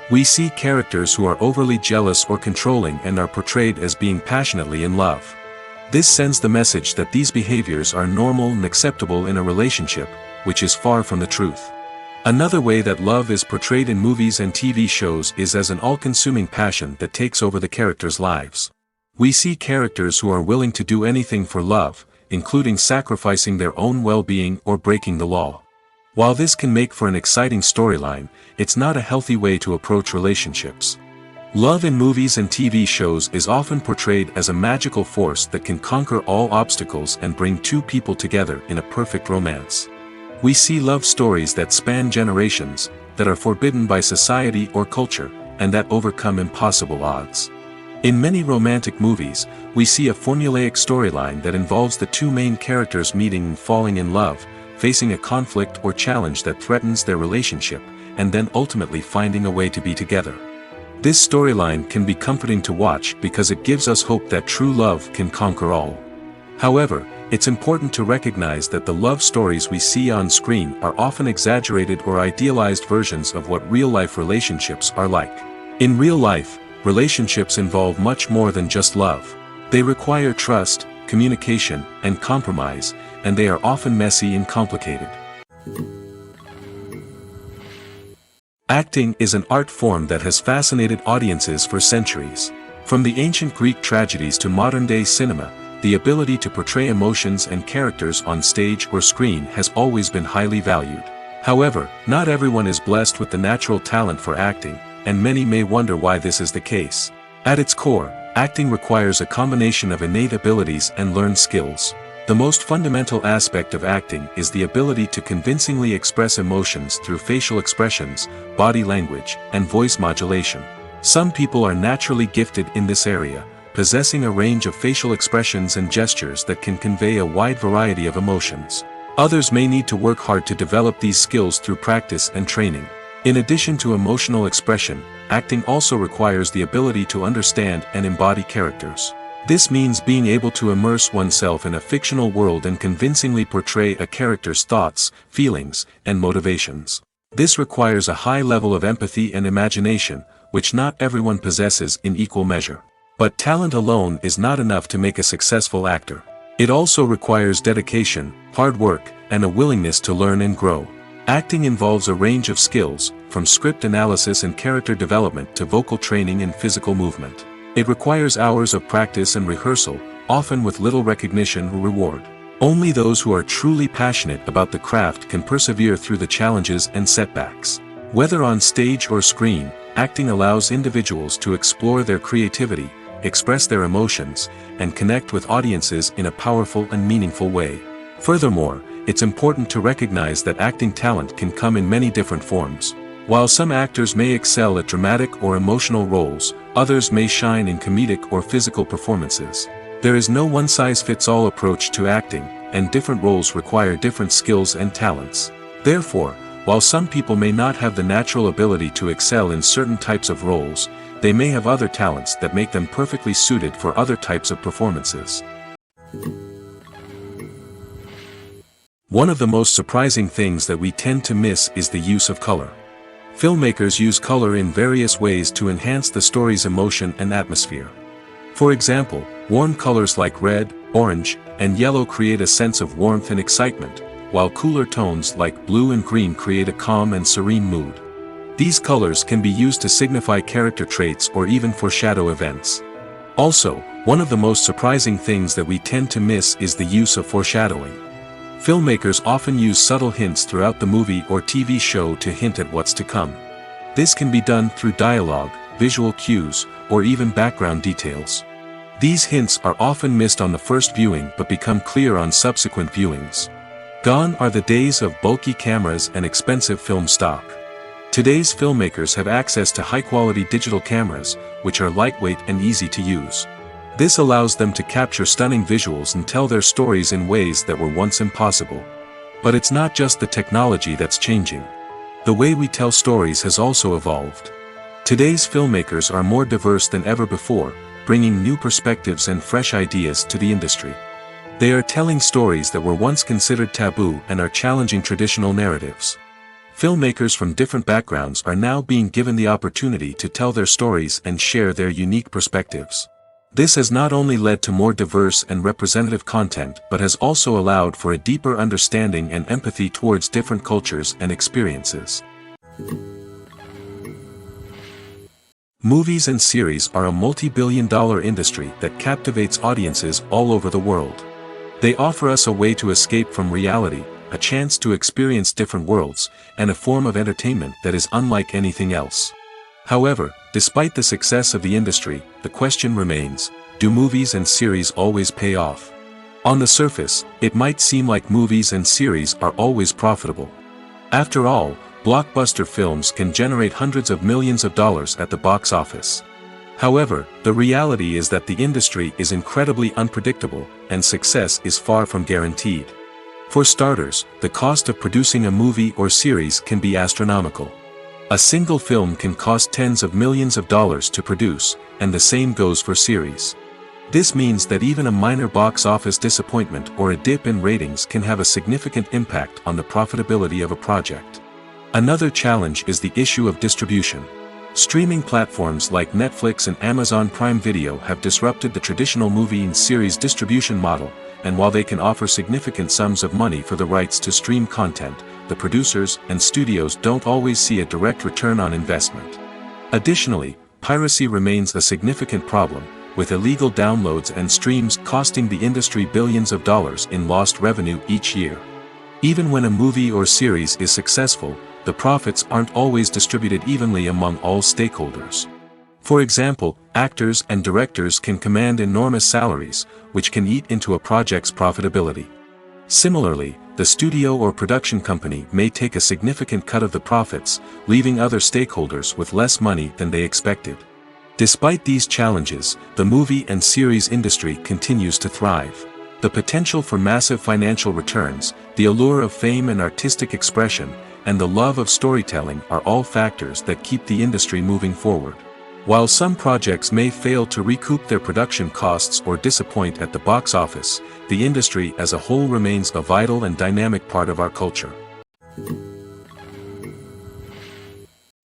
We see characters who are overly jealous or controlling and are portrayed as being passionately in love. This sends the message that these behaviors are normal and acceptable in a relationship, which is far from the truth. Another way that love is portrayed in movies and TV shows is as an all-consuming passion that takes over the characters' lives. We see characters who are willing to do anything for love, including sacrificing their own well-being or breaking the law. While this can make for an exciting storyline, it's not a healthy way to approach relationships. Love in movies and TV shows is often portrayed as a magical force that can conquer all obstacles and bring two people together in a perfect romance. We see love stories that span generations, that are forbidden by society or culture, and that overcome impossible odds. In many romantic movies, we see a formulaic storyline that involves the two main characters meeting and falling in love, facing a conflict or challenge that threatens their relationship, and then ultimately finding a way to be together. This storyline can be comforting to watch because it gives us hope that true love can conquer all. However, it's important to recognize that the love stories we see on screen are often exaggerated or idealized versions of what real-life relationships are like. In real life, relationships involve much more than just love. They require trust, communication, and compromise, and they are often messy and complicated. Acting is an art form that has fascinated audiences for centuries. From the ancient Greek tragedies to modern-day cinema, the ability to portray emotions and characters on stage or screen has always been highly valued. However, not everyone is blessed with the natural talent for acting, and many may wonder why this is the case. At its core, acting requires a combination of innate abilities and learned skills. The most fundamental aspect of acting is the ability to convincingly express emotions through facial expressions, body language, and voice modulation. Some people are naturally gifted in this area, possessing a range of facial expressions and gestures that can convey a wide variety of emotions. Others may need to work hard to develop these skills through practice and training. In addition to emotional expression, acting also requires the ability to understand and embody characters. This means being able to immerse oneself in a fictional world and convincingly portray a character's thoughts, feelings, and motivations. This requires a high level of empathy and imagination, which not everyone possesses in equal measure. But talent alone is not enough to make a successful actor. It also requires dedication, hard work, and a willingness to learn and grow. Acting involves a range of skills, from script analysis and character development to vocal training and physical movement. It requires hours of practice and rehearsal, often with little recognition or reward. Only those who are truly passionate about the craft can persevere through the challenges and setbacks. Whether on stage or screen, acting allows individuals to explore their creativity, express their emotions, and connect with audiences in a powerful and meaningful way. Furthermore, it's important to recognize that acting talent can come in many different forms. While some actors may excel at dramatic or emotional roles, others may shine in comedic or physical performances. There is no one-size-fits-all approach to acting, and different roles require different skills and talents. Therefore, While some people may not have the natural ability to excel in certain types of roles, they may have other talents that make them perfectly suited for other types of performances. One of the most surprising things that we tend to miss is the use of color. Filmmakers use color in various ways to enhance the story's emotion and atmosphere. For example, warm colors like red, orange, and yellow create a sense of warmth and excitement, while cooler tones like blue and green create a calm and serene mood. These colors can be used to signify character traits or even foreshadow events. Also, one of the most surprising things that we tend to miss is the use of foreshadowing. Filmmakers often use subtle hints throughout the movie or TV show to hint at what's to come. This can be done through dialogue, visual cues, or even background details. These hints are often missed on the first viewing but become clear on subsequent viewings. Gone are the days of bulky cameras and expensive film stock. Today's filmmakers have access to high-quality digital cameras, which are lightweight and easy to use. This allows them to capture stunning visuals and tell their stories in ways that were once impossible. But it's not just the technology that's changing. The way we tell stories has also evolved. Today's filmmakers are more diverse than ever before, bringing new perspectives and fresh ideas to the industry. They are telling stories that were once considered taboo and are challenging traditional narratives. Filmmakers from different backgrounds are now being given the opportunity to tell their stories and share their unique perspectives. This has not only led to more diverse and representative content but has also allowed for a deeper understanding and empathy towards different cultures and experiences. Movies and series are a multi-billion-dollar industry that captivates audiences all over the world. They offer us a way to escape from reality, a chance to experience different worlds, and a form of entertainment that is unlike anything else. However, despite the success of the industry, the question remains, do movies and series always pay off? On the surface, it might seem like movies and series are always profitable. After all, blockbuster films can generate hundreds of millions of dollars at the box office. However, the reality is that the industry is incredibly unpredictable, and success is far from guaranteed. For starters, the cost of producing a movie or series can be astronomical. A single film can cost tens of millions of dollars to produce, and the same goes for series. This means that even a minor box office disappointment or a dip in ratings can have a significant impact on the profitability of a project. Another challenge is the issue of distribution. Streaming platforms like Netflix and Amazon Prime Video have disrupted the traditional movie and series distribution model, and while they can offer significant sums of money for the rights to stream content, the producers and studios don't always see a direct return on investment. Additionally, piracy remains a significant problem, with illegal downloads and streams costing the industry billions of dollars in lost revenue each year. Even when a movie or series is successful, the profits aren't always distributed evenly among all stakeholders. For example, actors and directors can command enormous salaries, which can eat into a project's profitability. Similarly, the studio or production company may take a significant cut of the profits, leaving other stakeholders with less money than they expected. Despite these challenges, the movie and series industry continues to thrive. The potential for massive financial returns, the allure of fame and artistic expression, and the love of storytelling are all factors that keep the industry moving forward. While some projects may fail to recoup their production costs or disappoint at the box office, the industry as a whole remains a vital and dynamic part of our culture.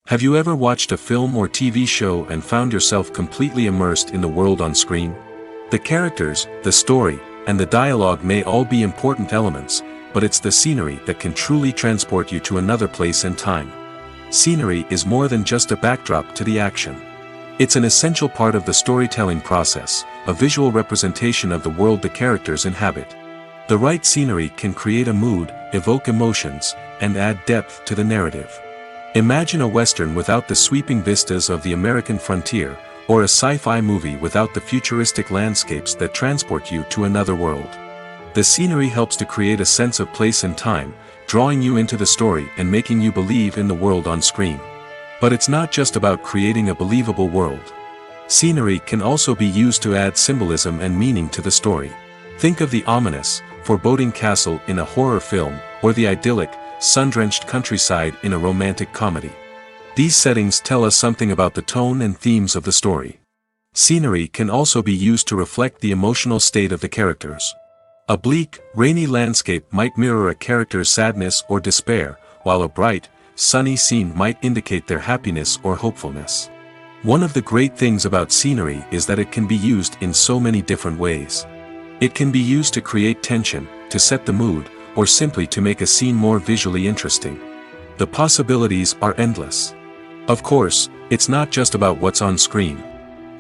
Have you ever watched a film or TV show and found yourself completely immersed in the world on screen? The characters, the story, and the dialogue may all be important elements, but it's the scenery that can truly transport you to another place and time. Scenery is more than just a backdrop to the action. It's an essential part of the storytelling process, a visual representation of the world the characters inhabit. The right scenery can create a mood, evoke emotions, and add depth to the narrative. Imagine a Western without the sweeping vistas of the American frontier, or a sci-fi movie without the futuristic landscapes that transport you to another world. The scenery helps to create a sense of place and time, drawing you into the story and making you believe in the world on screen. But it's not just about creating a believable world. Scenery can also be used to add symbolism and meaning to the story. Think of the ominous, foreboding castle in a horror film, or the idyllic, sun-drenched countryside in a romantic comedy. These settings tell us something about the tone and themes of the story. Scenery can also be used to reflect the emotional state of the characters. A bleak, rainy landscape might mirror a character's sadness or despair, while a bright, sunny scene might indicate their happiness or hopefulness. One of the great things about scenery is that it can be used in so many different ways. It can be used to create tension, to set the mood, or simply to make a scene more visually interesting. The possibilities are endless. Of course, it's not just about what's on screen.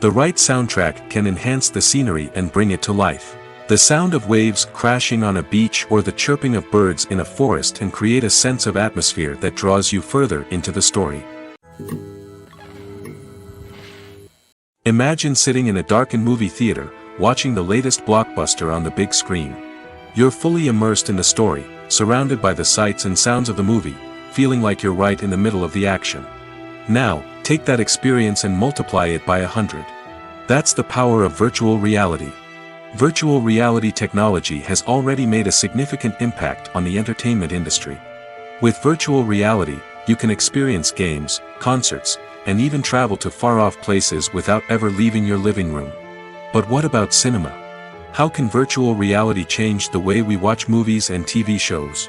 The right soundtrack can enhance the scenery and bring it to life. The sound of waves crashing on a beach or the chirping of birds in a forest can create a sense of atmosphere that draws you further into the story. Imagine sitting in a darkened movie theater, watching the latest blockbuster on the big screen. You're fully immersed in the story, surrounded by the sights and sounds of the movie, feeling like you're right in the middle of the action. Now, take that experience and multiply it by 100. That's the power of virtual reality. Virtual reality technology has already made a significant impact on the entertainment industry. With virtual reality, you can experience games, concerts, and even travel to far-off places without ever leaving your living room. But what about cinema? How can virtual reality change the way we watch movies and TV shows?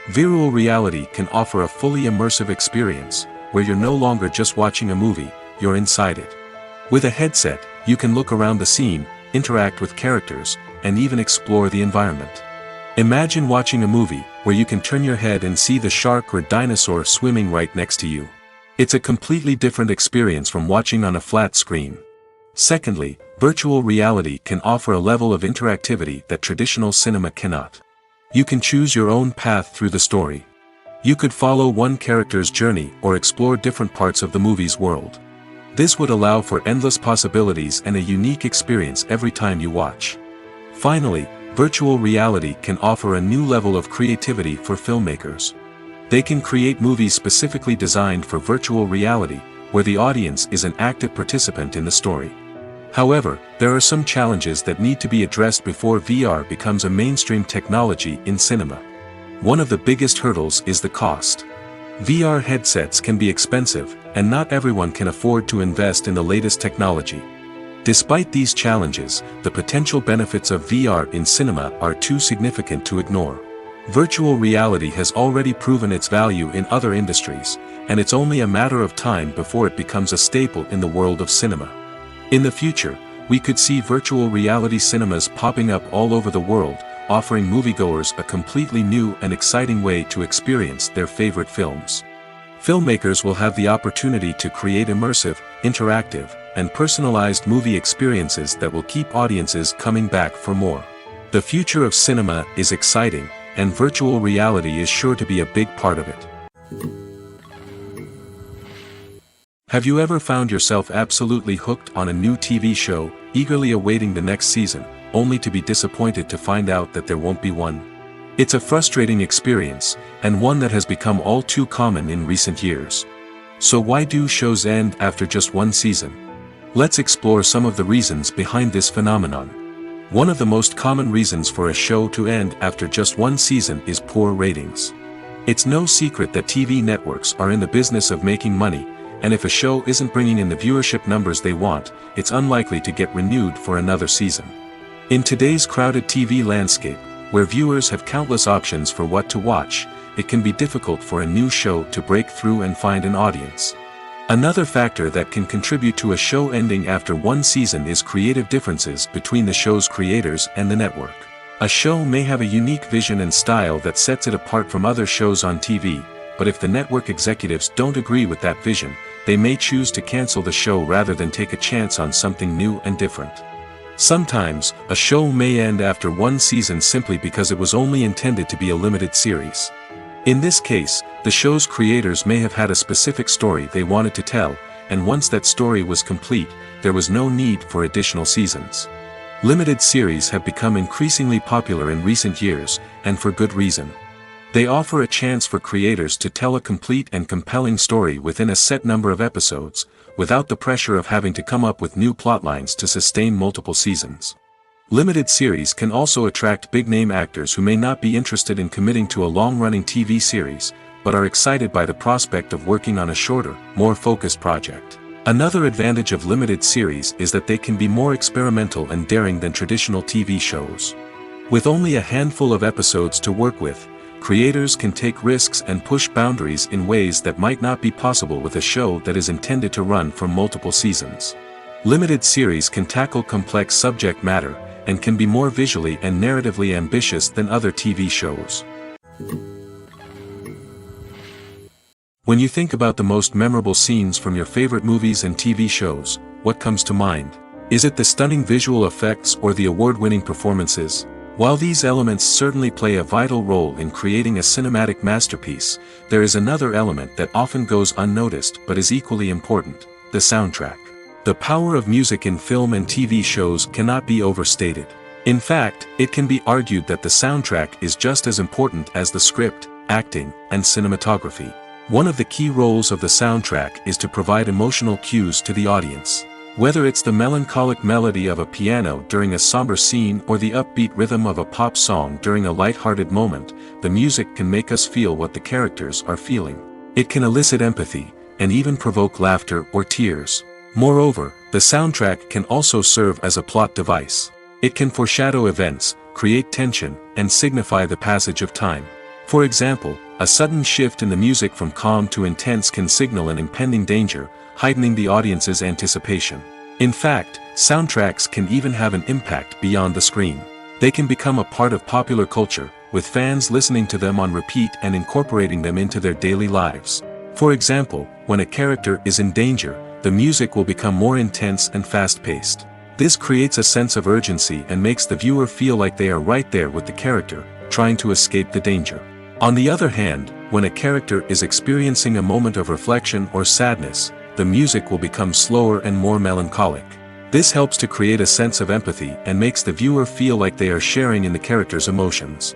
Virtual reality can offer a fully immersive experience, where you're no longer just watching a movie, you're inside it. With a headset, you can look around the scene, interact with characters, and even explore the environment. Imagine watching a movie where you can turn your head and see the shark or dinosaur swimming right next to you. It's a completely different experience from watching on a flat screen. Secondly, virtual reality can offer a level of interactivity that traditional cinema cannot. You can choose your own path through the story. You could follow one character's journey or explore different parts of the movie's world. This would allow for endless possibilities and a unique experience every time you watch. Finally, virtual reality can offer a new level of creativity for filmmakers. They can create movies specifically designed for virtual reality, where the audience is an active participant in the story. However, there are some challenges that need to be addressed before VR becomes a mainstream technology in cinema. One of the biggest hurdles is the cost. VR headsets can be expensive, and not everyone can afford to invest in the latest technology. Despite these challenges, the potential benefits of VR in cinema are too significant to ignore. Virtual reality has already proven its value in other industries, and it's only a matter of time before it becomes a staple in the world of cinema. In the future, we could see virtual reality cinemas popping up all over the world, offering moviegoers a completely new and exciting way to experience their favorite films. Filmmakers will have the opportunity to create immersive, interactive, and personalized movie experiences that will keep audiences coming back for more. The future of cinema is exciting, and virtual reality is sure to be a big part of it. Have you ever found yourself absolutely hooked on a new TV show, eagerly awaiting the next season, only to be disappointed to find out that there won't be one? It's a frustrating experience, and one that has become all too common in recent years. So why do shows end after just one season? Let's explore some of the reasons behind this phenomenon. One of the most common reasons for a show to end after just one season is poor ratings. It's no secret that TV networks are in the business of making money, and if a show isn't bringing in the viewership numbers they want, it's unlikely to get renewed for another season. In today's crowded TV landscape, where viewers have countless options for what to watch, it can be difficult for a new show to break through and find an audience. Another factor that can contribute to a show ending after one season is creative differences between the show's creators and the network. A show may have a unique vision and style that sets it apart from other shows on TV, but if the network executives don't agree with that vision, they may choose to cancel the show rather than take a chance on something new and different. Sometimes, a show may end after one season simply because it was only intended to be a limited series. In this case, the show's creators may have had a specific story they wanted to tell, and once that story was complete, there was no need for additional seasons. Limited series have become increasingly popular in recent years, and for good reason. They offer a chance for creators to tell a complete and compelling story within a set number of episodes, without the pressure of having to come up with new plotlines to sustain multiple seasons. Limited series can also attract big-name actors who may not be interested in committing to a long-running TV series, but are excited by the prospect of working on a shorter, more focused project. Another advantage of limited series is that they can be more experimental and daring than traditional TV shows. With only a handful of episodes to work with, creators can take risks and push boundaries in ways that might not be possible with a show that is intended to run for multiple seasons. Limited series can tackle complex subject matter, and can be more visually and narratively ambitious than other TV shows. When you think about the most memorable scenes from your favorite movies and TV shows, what comes to mind? Is it the stunning visual effects or the award-winning performances? While these elements certainly play a vital role in creating a cinematic masterpiece, there is another element that often goes unnoticed but is equally important: the soundtrack. The power of music in film and TV shows cannot be overstated. In fact, it can be argued that the soundtrack is just as important as the script, acting, and cinematography. One of the key roles of the soundtrack is to provide emotional cues to the audience. Whether it's the melancholic melody of a piano during a somber scene or the upbeat rhythm of a pop song during a light-hearted moment, the music can make us feel what the characters are feeling. It can elicit empathy, and even provoke laughter or tears. Moreover, the soundtrack can also serve as a plot device. It can foreshadow events, create tension, and signify the passage of time. For example, a sudden shift in the music from calm to intense can signal an impending danger, heightening the audience's anticipation. In fact, soundtracks can even have an impact beyond the screen. They can become a part of popular culture, with fans listening to them on repeat and incorporating them into their daily lives. For example, when a character is in danger, the music will become more intense and fast-paced. This creates a sense of urgency and makes the viewer feel like they are right there with the character, trying to escape the danger. On the other hand, when a character is experiencing a moment of reflection or sadness, the music will become slower and more melancholic. This helps to create a sense of empathy and makes the viewer feel like they are sharing in the character's emotions.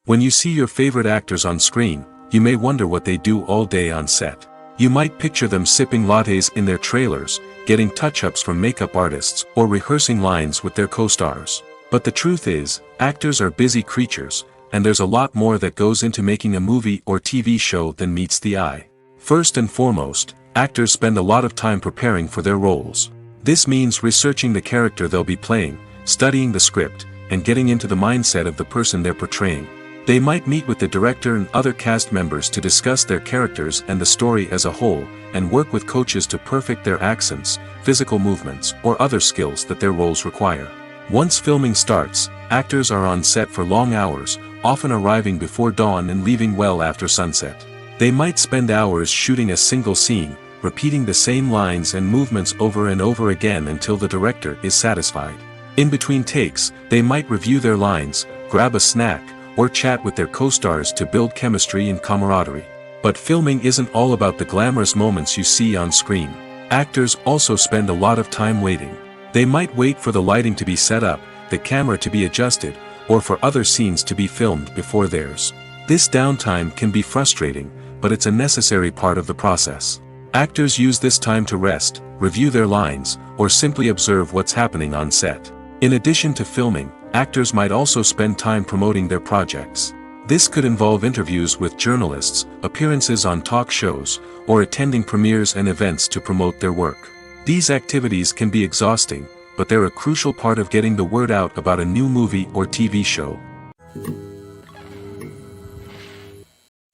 When you see your favorite actors on screen, you may wonder what they do all day on set. You might picture them sipping lattes in their trailers, getting touch-ups from makeup artists, or rehearsing lines with their co-stars. But the truth is, actors are busy creatures, and there's a lot more that goes into making a movie or TV show than meets the eye. First and foremost, actors spend a lot of time preparing for their roles. This means researching the character they'll be playing, studying the script, and getting into the mindset of the person they're portraying. They might meet with the director and other cast members to discuss their characters and the story as a whole, and work with coaches to perfect their accents, physical movements, or other skills that their roles require. Once filming starts, actors are on set for long hours, often arriving before dawn and leaving well after sunset. They might spend hours shooting a single scene, repeating the same lines and movements over and over again until the director is satisfied. In between takes, they might review their lines, grab a snack, or chat with their co-stars to build chemistry and camaraderie. But filming isn't all about the glamorous moments you see on screen. Actors also spend a lot of time waiting. They might wait for the lighting to be set up, the camera to be adjusted, or for other scenes to be filmed before theirs. This downtime can be frustrating, but it's a necessary part of the process. Actors use this time to rest, review their lines, or simply observe what's happening on set. In addition to filming, actors might also spend time promoting their projects. This could involve interviews with journalists, appearances on talk shows, or attending premieres and events to promote their work. These activities can be exhausting, but they're a crucial part of getting the word out about a new movie or TV show.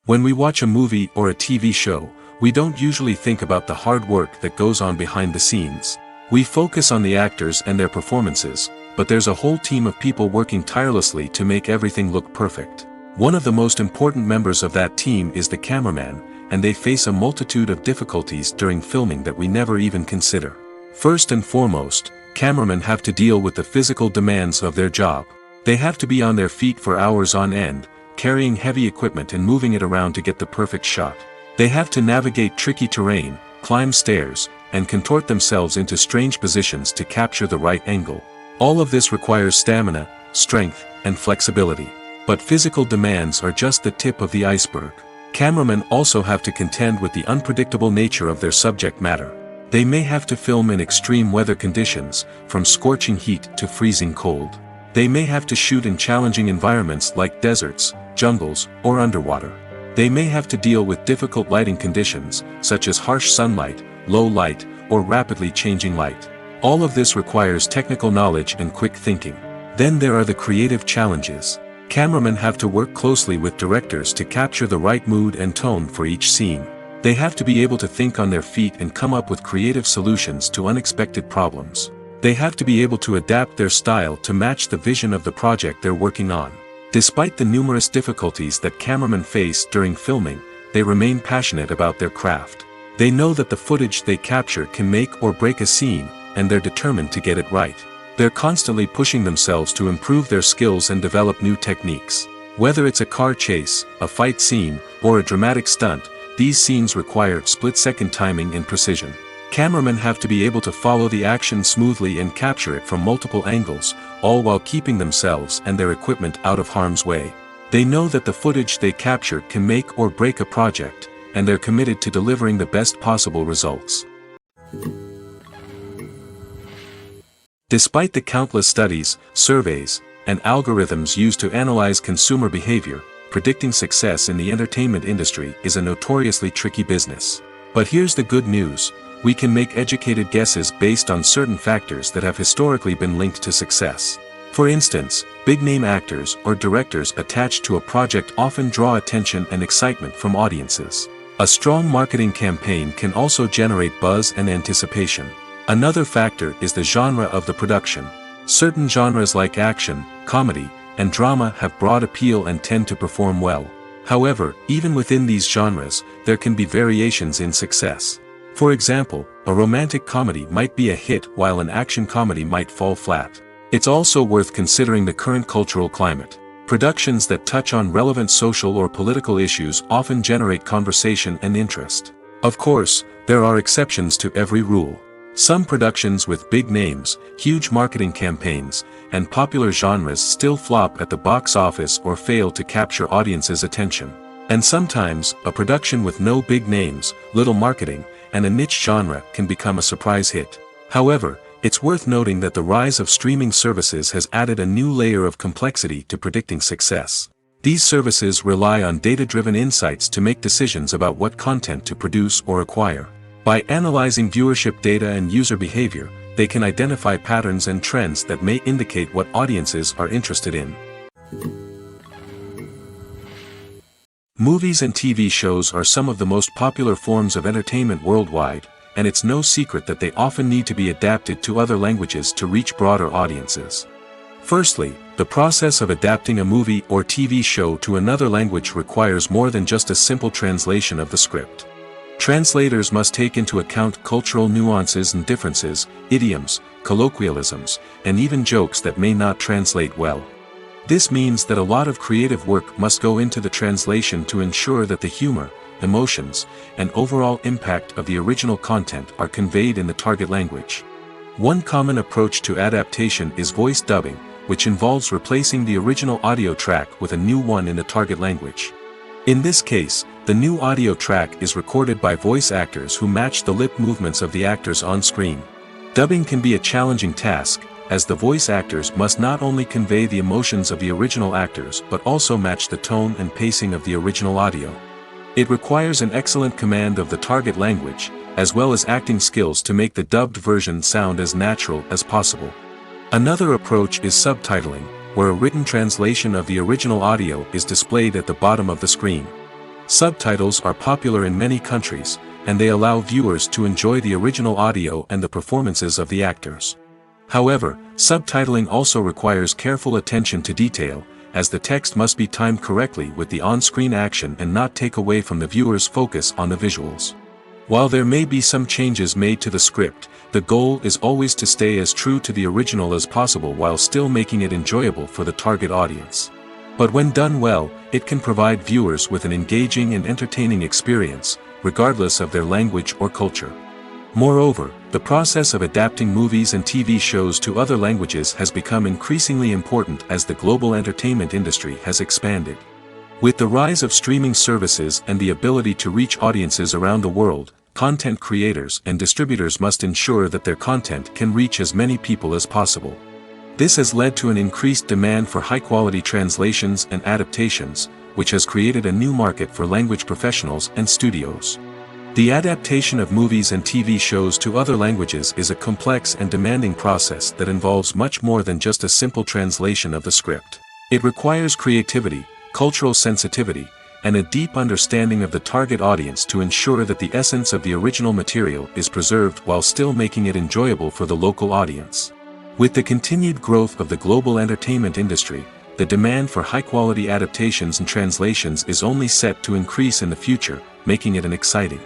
When we watch a movie or a TV show, we don't usually think about the hard work that goes on behind the scenes. We focus on the actors and their performances, but there's a whole team of people working tirelessly to make everything look perfect. One of the most important members of that team is the cameraman, and they face a multitude of difficulties during filming that we never even consider. First and foremost, cameramen have to deal with the physical demands of their job. They have to be on their feet for hours on end, carrying heavy equipment and moving it around to get the perfect shot. They have to navigate tricky terrain, climb stairs, and contort themselves into strange positions to capture the right angle. All of this requires stamina, strength, and flexibility. But physical demands are just the tip of the iceberg. Cameramen also have to contend with the unpredictable nature of their subject matter. They may have to film in extreme weather conditions, from scorching heat to freezing cold. They may have to shoot in challenging environments like deserts, jungles, or underwater. They may have to deal with difficult lighting conditions, such as harsh sunlight, low light, or rapidly changing light. All of this requires technical knowledge and quick thinking. Then there are the creative challenges. Cameramen have to work closely with directors to capture the right mood and tone for each scene. They have to be able to think on their feet and come up with creative solutions to unexpected problems. They have to be able to adapt their style to match the vision of the project they're working on. Despite the numerous difficulties that cameramen face during filming, they remain passionate about their craft. They know that the footage they capture can make or break a scene, and they're determined to get it right. They're constantly pushing themselves to improve their skills and develop new techniques. Whether it's a car chase, a fight scene, or a dramatic stunt, these scenes require split-second timing and precision. Cameramen have to be able to follow the action smoothly and capture it from multiple angles, all while keeping themselves and their equipment out of harm's way. They know that the footage they capture can make or break a project, and they're committed to delivering the best possible results. Despite the countless studies, surveys, and algorithms used to analyze consumer behavior, predicting success in the entertainment industry is a notoriously tricky business. But here's the good news: we can make educated guesses based on certain factors that have historically been linked to success. For instance, big-name actors or directors attached to a project often draw attention and excitement from audiences. A strong marketing campaign can also generate buzz and anticipation. Another factor is the genre of the production. Certain genres like action, comedy, and drama have broad appeal and tend to perform well. However, even within these genres, there can be variations in success. For example, a romantic comedy might be a hit while an action comedy might fall flat. It's also worth considering the current cultural climate. Productions that touch on relevant social or political issues often generate conversation and interest. Of course, there are exceptions to every rule. Some productions with big names, huge marketing campaigns, and popular genres still flop at the box office or fail to capture audiences' attention. And sometimes, a production with no big names, little marketing, and a niche genre can become a surprise hit. However, it's worth noting that the rise of streaming services has added a new layer of complexity to predicting success. These services rely on data-driven insights to make decisions about what content to produce or acquire. By analyzing viewership data and user behavior, they can identify patterns and trends that may indicate what audiences are interested in. Movies and TV shows are some of the most popular forms of entertainment worldwide, and it's no secret that they often need to be adapted to other languages to reach broader audiences. Firstly, the process of adapting a movie or TV show to another language requires more than just a simple translation of the script. Translators must take into account cultural nuances and differences, idioms, colloquialisms, and even jokes that may not translate well. This means that a lot of creative work must go into the translation to ensure that the humor, emotions, and overall impact of the original content are conveyed in the target language. One common approach to adaptation is voice dubbing, which involves replacing the original audio track with a new one in the target language. In this case, the new audio track is recorded by voice actors who match the lip movements of the actors on screen. Dubbing can be a challenging task, as the voice actors must not only convey the emotions of the original actors but also match the tone and pacing of the original audio. It requires an excellent command of the target language, as well as acting skills to make the dubbed version sound as natural as possible. Another approach is subtitling, where a written translation of the original audio is displayed at the bottom of the screen. Subtitles are popular in many countries, and they allow viewers to enjoy the original audio and the performances of the actors. However, subtitling also requires careful attention to detail, as the text must be timed correctly with the on-screen action and not take away from the viewer's focus on the visuals. While there may be some changes made to the script, the goal is always to stay as true to the original as possible while still making it enjoyable for the target audience. But when done well, it can provide viewers with an engaging and entertaining experience, regardless of their language or culture. Moreover, the process of adapting movies and TV shows to other languages has become increasingly important as the global entertainment industry has expanded. With the rise of streaming services and the ability to reach audiences around the world, content creators and distributors must ensure that their content can reach as many people as possible. This has led to an increased demand for high-quality translations and adaptations, which has created a new market for language professionals and studios. The adaptation of movies and TV shows to other languages is a complex and demanding process that involves much more than just a simple translation of the script. It requires creativity, cultural sensitivity, and a deep understanding of the target audience to ensure that the essence of the original material is preserved while still making it enjoyable for the local audience. With the continued growth of the global entertainment industry, the demand for high-quality adaptations and translations is only set to increase in the future, making it an exciting.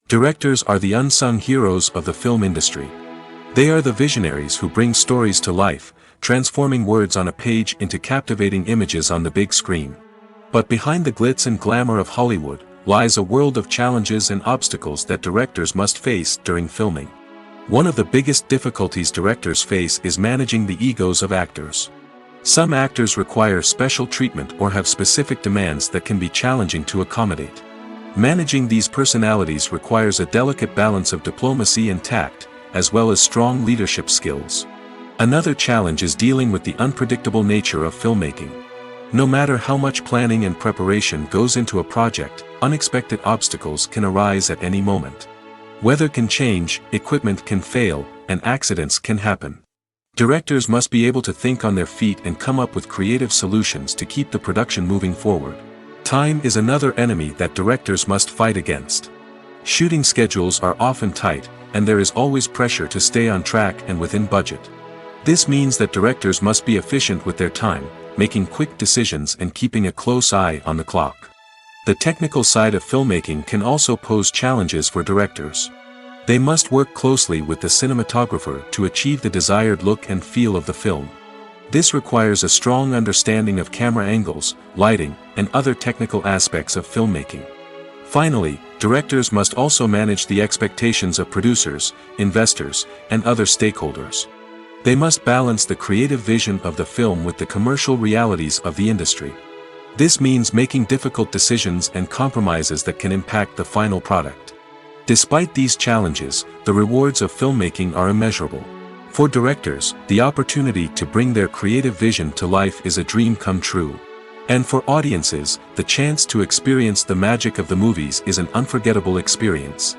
Directors are the unsung heroes of the film industry. They are the visionaries who bring stories to life, transforming words on a page into captivating images on the big screen. But behind the glitz and glamour of Hollywood, lies a world of challenges and obstacles that directors must face during filming. One of the biggest difficulties directors face is managing the egos of actors. Some actors require special treatment or have specific demands that can be challenging to accommodate. Managing these personalities requires a delicate balance of diplomacy and tact, as well as strong leadership skills. Another challenge is dealing with the unpredictable nature of filmmaking. No matter how much planning and preparation goes into a project, unexpected obstacles can arise at any moment. Weather can change, equipment can fail, and accidents can happen. Directors must be able to think on their feet and come up with creative solutions to keep the production moving forward. Time is another enemy that directors must fight against. Shooting schedules are often tight, and there is always pressure to stay on track and within budget. This means that directors must be efficient with their time, making quick decisions and keeping a close eye on the clock. The technical side of filmmaking can also pose challenges for directors. They must work closely with the cinematographer to achieve the desired look and feel of the film. This requires a strong understanding of camera angles, lighting, and other technical aspects of filmmaking. Finally, directors must also manage the expectations of producers, investors, and other stakeholders. They must balance the creative vision of the film with the commercial realities of the industry. This means making difficult decisions and compromises that can impact the final product. Despite these challenges, the rewards of filmmaking are immeasurable. For directors, the opportunity to bring their creative vision to life is a dream come true. And for audiences, the chance to experience the magic of the movies is an unforgettable experience.